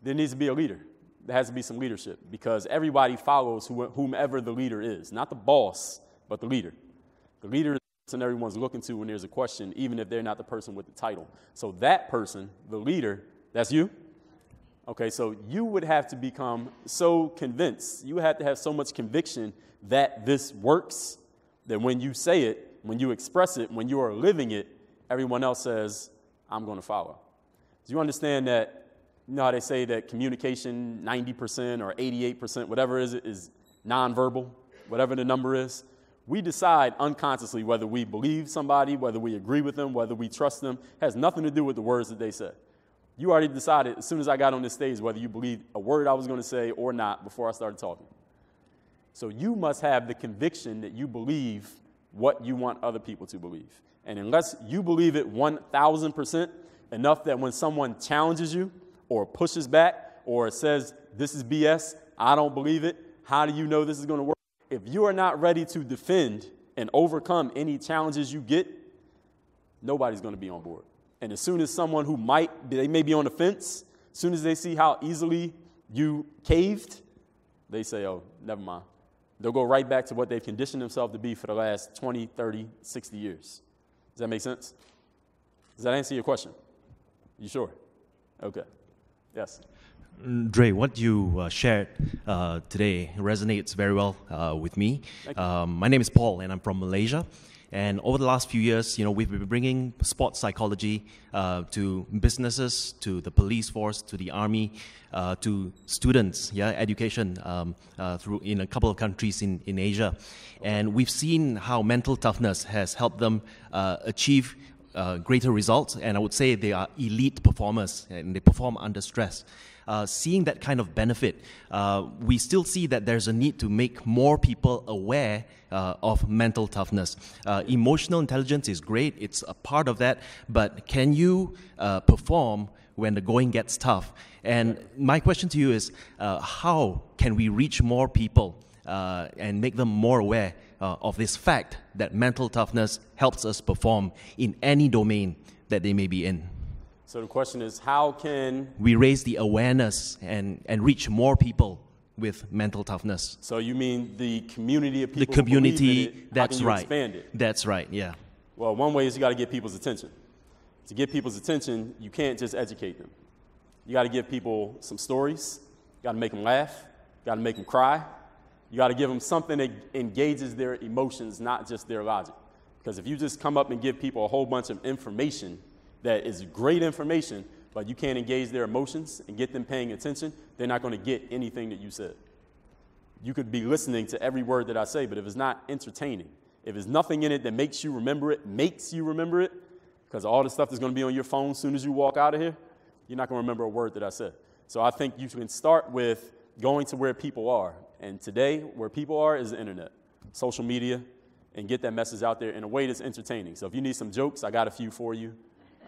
there needs to be a leader. There has to be some leadership because everybody follows whomever the leader is, not the boss, but the leader. The leader is the person everyone's looking to when there's a question, even if they're not the person with the title. So that person, the leader, that's you? Okay, so you would have to become so convinced, you have to have so much conviction that this works, that when you say it, when you express it, when you are living it, everyone else says, I'm going to follow. Do you understand that, you know how they say that communication, 90% or 88%, whatever is nonverbal, whatever the number is? We decide unconsciously whether we believe somebody, whether we agree with them, whether we trust them. It has nothing to do with the words that they say. You already decided as soon as I got on this stage whether you believed a word I was going to say or not before I started talking. So you must have the conviction that you believe what you want other people to believe. And unless you believe it 1,000%, enough that when someone challenges you or pushes back or says, this is BS, I don't believe it, how do you know this is going to work? If you are not ready to defend and overcome any challenges you get, nobody's going to be on board. And as soon as someone who they may be on the fence, as soon as they see how easily you caved, they say, oh, never mind. They'll go right back to what they've conditioned themselves to be for the last 20, 30, 60 years. Does that make sense? Does that answer your question? You sure? Okay. Yes. Dre, what you shared today resonates very well with me. My name is Paul, and I'm from Malaysia. And over the last few years, we've been bringing sports psychology to businesses, to the police force, to the army, to students, education through in a couple of countries in Asia. And we've seen how mental toughness has helped them achieve greater results. And I would say they are elite performers, and they perform under stress. Seeing that kind of benefit, we still see that there's a need to make more people aware of mental toughness. Emotional intelligence is great, it's a part of that, but can you perform when the going gets tough? And my question to you is, how can we reach more people and make them more aware of this fact that mental toughness helps us perform in any domain that they may be in? So the question is, how can we raise the awareness and reach more people with mental toughness? So you mean the community of people the community, who believe in it, that's how can you right. expand it? That's right, yeah. Well, one way is you got to get people's attention. To get people's attention, you can't just educate them. You got to give people some stories. You got to make them laugh. You got to make them cry. You got to give them something that engages their emotions, not just their logic. Because if you just come up and give people a whole bunch of information that is great information, but you can't engage their emotions and get them paying attention, they're not going to get anything that you said. You could be listening to every word that I say, but if it's not entertaining, if there's nothing in it that makes you remember it, because all the stuff that's going to be on your phone as soon as you walk out of here, you're not going to remember a word that I said. So I think you can start with going to where people are. And today, where people are is the internet, social media, and get that message out there in a way that's entertaining. So if you need some jokes, I got a few for you.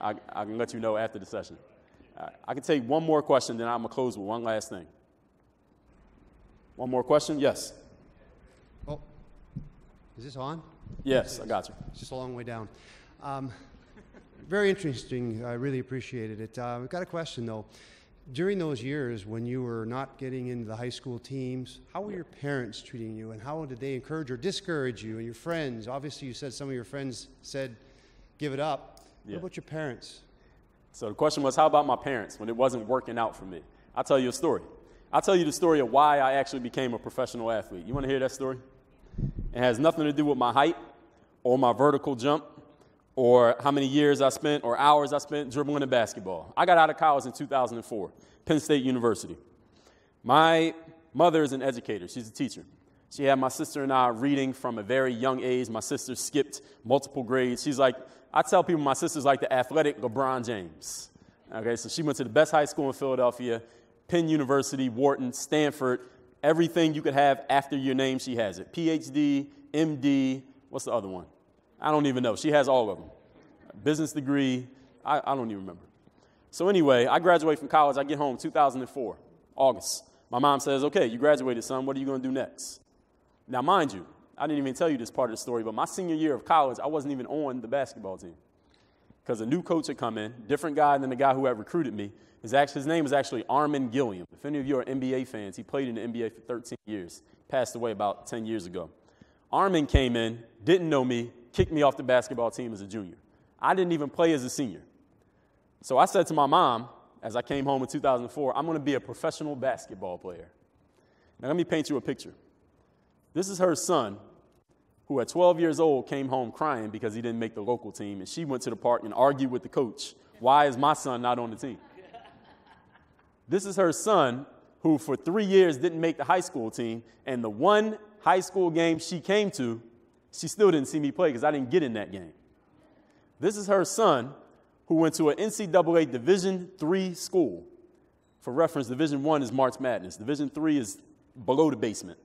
I can let you know after the session. I can take one more question, then I'm going to close with one last thing. One more question? Yes. Oh, is this on? Yes, I got you. It's just a long way down. Very interesting. I really appreciated it. We've got a question, though. During those years when you were not getting into the high school teams, how were your parents treating you, and how did they encourage or discourage you, and your friends? Obviously, you said some of your friends said, give it up. Yeah. What about your parents? So the question was, how about my parents when it wasn't working out for me? I'll tell you a story. I'll tell you the story of why I actually became a professional athlete. You want to hear that story? It has nothing to do with my height or my vertical jump or how many years I spent or hours I spent dribbling a basketball. I got out of college in 2004, Penn State University. My mother is an educator. She's a teacher. She had my sister and I reading from a very young age. My sister skipped multiple grades. She's like, I tell people my sister's like the athletic LeBron James. Okay, so she went to the best high school in Philadelphia, Penn University, Wharton, Stanford, everything you could have after your name, she has it. PhD, MD, what's the other one? I don't even know. She has all of them. Business degree, I don't even remember. So anyway, I graduate from college. I get home 2004, August. My mom says, okay, you graduated, son. What are you going to do next? Now, mind you, I didn't even tell you this part of the story, but my senior year of college, I wasn't even on the basketball team because a new coach had come in, different guy than the guy who had recruited me. His name was actually Armin Gilliam. If any of you are NBA fans, he played in the NBA for 13 years, passed away about 10 years ago. Armin came in, didn't know me, kicked me off the basketball team as a junior. I didn't even play as a senior. So I said to my mom, as I came home in 2004, I'm going to be a professional basketball player. Now let me paint you a picture. This is her son, who at 12 years old came home crying because he didn't make the local team, and she went to the park and argued with the coach, why is my son not on the team? This is her son, who for 3 years didn't make the high school team, and the one high school game she came to, she still didn't see me play because I didn't get in that game. This is her son, who went to an NCAA Division III school. For reference, Division I is March Madness. Division III is below the basement.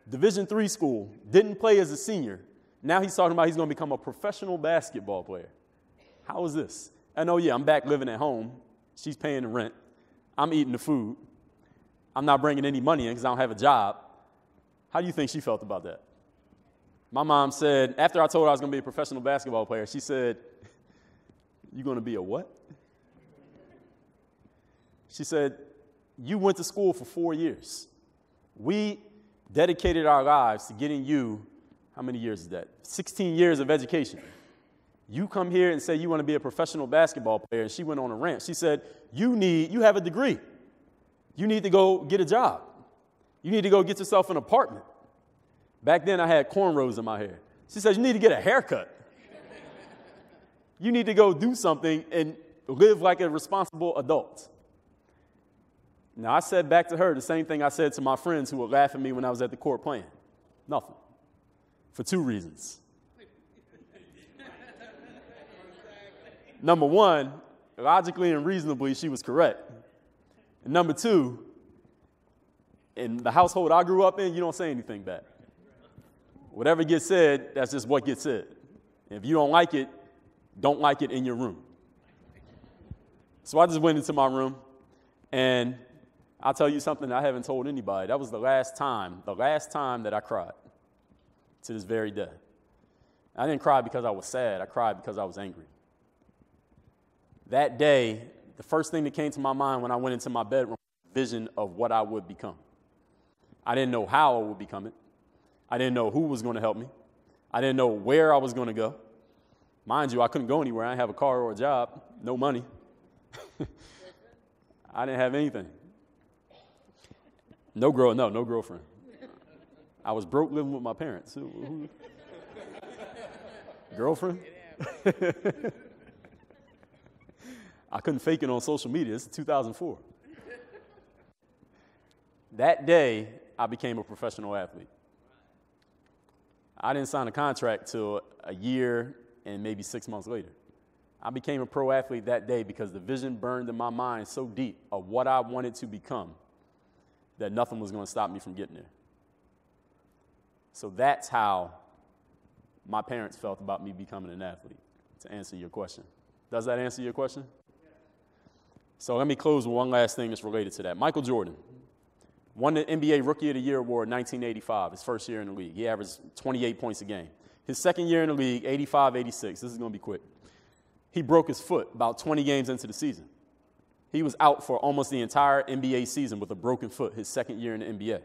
Division III school, didn't play as a senior. Now he's talking about he's going to become a professional basketball player. How is this? And oh, yeah, I'm back living at home. She's paying the rent. I'm eating the food. I'm not bringing any money in because I don't have a job. How do you think she felt about that? My mom said, after I told her I was going to be a professional basketball player, she said, "You going to be a what?" She said, "You went to school for 4 years. We dedicated our lives to getting you," how many years is that? 16 years of education. You come here and say you want to be a professional basketball player, and she went on a rant. She said, you have a degree. You need to go get a job. You need to go get yourself an apartment. Back then, I had cornrows in my hair. She said, you need to get a haircut. You need to go do something and live like a responsible adult. Now, I said back to her the same thing I said to my friends who would laugh at me when I was at the court playing. Nothing. For 2 reasons. Number one, logically and reasonably, she was correct. And number 2, in the household I grew up in, you don't say anything back. Whatever gets said, that's just what gets said. And if you don't like it in your room. So I just went into my room, and I'll tell you something I haven't told anybody. That was the last time that I cried to this very day. I didn't cry because I was sad. I cried because I was angry. That day, the first thing that came to my mind when I went into my bedroom was a vision of what I would become. I didn't know how I would become it. I didn't know who was going to help me. I didn't know where I was going to go. Mind you, I couldn't go anywhere. I didn't have a car or a job, no money. I didn't have anything. No girlfriend. I was broke living with my parents. Girlfriend? I couldn't fake it on social media. This is 2004. That day, I became a professional athlete. I didn't sign a contract till a year and maybe 6 months later. I became a pro athlete that day because the vision burned in my mind so deep of what I wanted to become that nothing was going to stop me from getting there. So that's how my parents felt about me becoming an athlete, to answer your question. Does that answer your question? So let me close with one last thing that's related to that. Michael Jordan won the NBA Rookie of the Year award in 1985, his first year in the league. He averaged 28 points a game. His second year in the league, 85-86. This is going to be quick. He broke his foot about 20 games into the season. He was out for almost the entire NBA season with a broken foot his second year in the NBA.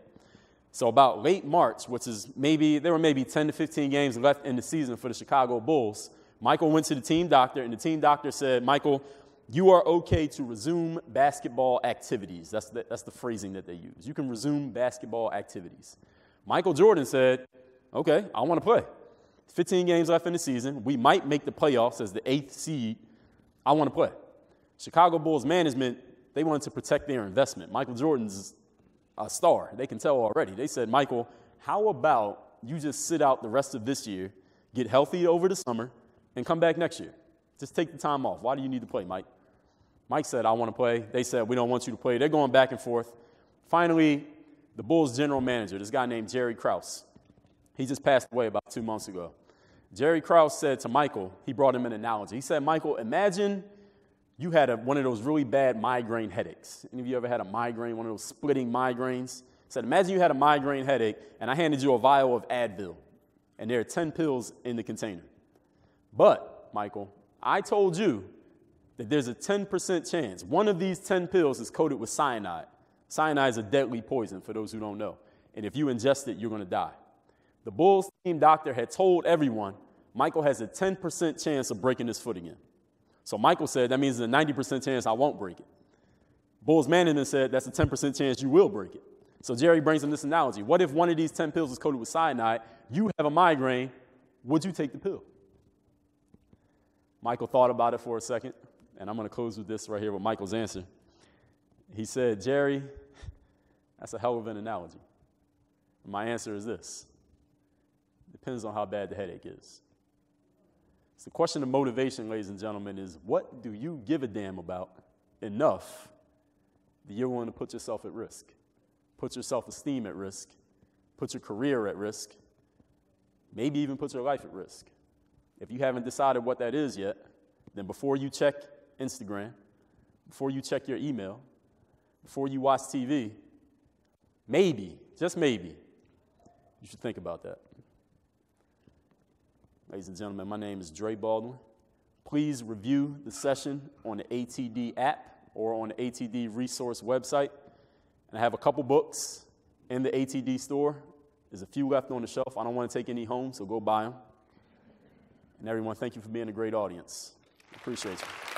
So about late March, which is there were maybe 10 to 15 games left in the season for the Chicago Bulls, Michael went to the team doctor, and the team doctor said, "Michael, you are okay to resume basketball activities." That's the phrasing that they use. You can resume basketball activities. Michael Jordan said, "Okay, I want to play. 15 games left in the season. We might make the playoffs as the 8th seed. I want to play." Chicago Bulls management, they wanted to protect their investment. Michael Jordan's a star. They can tell already. They said, "Michael, how about you just sit out the rest of this year, get healthy over the summer, and come back next year? Just take the time off. Why do you need to play, Mike?" Mike said, I want to play. They said, we don't want you to play. They're going back and forth. Finally, the Bulls general manager, this guy named Jerry Krause, he just passed away about 2 months ago. Jerry Krause said to Michael, he brought him an analogy. He said, Michael, imagine you had one of those really bad migraine headaches. Any of you ever had a migraine, one of those splitting migraines? He said, imagine you had a migraine headache, and I handed you a vial of Advil, and there are 10 pills in the container. But, Michael, I told you that there's a 10% chance one of these 10 pills is coated with cyanide. Cyanide is a deadly poison, for those who don't know. And if you ingest it, you're going to die. The Bulls team doctor had told everyone, Michael has a 10% chance of breaking his foot again. So Michael said, that means there's a 90% chance I won't break it. Bulls management said, that's a 10% chance you will break it. So Jerry brings him this analogy. What if one of these 10 pills is coated with cyanide? You have a migraine. Would you take the pill? Michael thought about it for a second, and I'm going to close with this right here with Michael's answer. He said, Jerry, that's a hell of an analogy. And my answer is this. Depends on how bad the headache is. So the question of motivation, ladies and gentlemen, is what do you give a damn about enough that you're willing to put yourself at risk? Put your self-esteem at risk, put your career at risk, maybe even put your life at risk. If you haven't decided what that is yet, then before you check Instagram, before you check your email, before you watch TV, maybe, just maybe, you should think about that. Ladies and gentlemen, my name is Dre Baldwin. Please review the session on the ATD app or on the ATD resource website. And I have a couple books in the ATD store. There's a few left on the shelf. I don't want to take any home, so go buy them. And everyone, thank you for being a great audience. Appreciate you.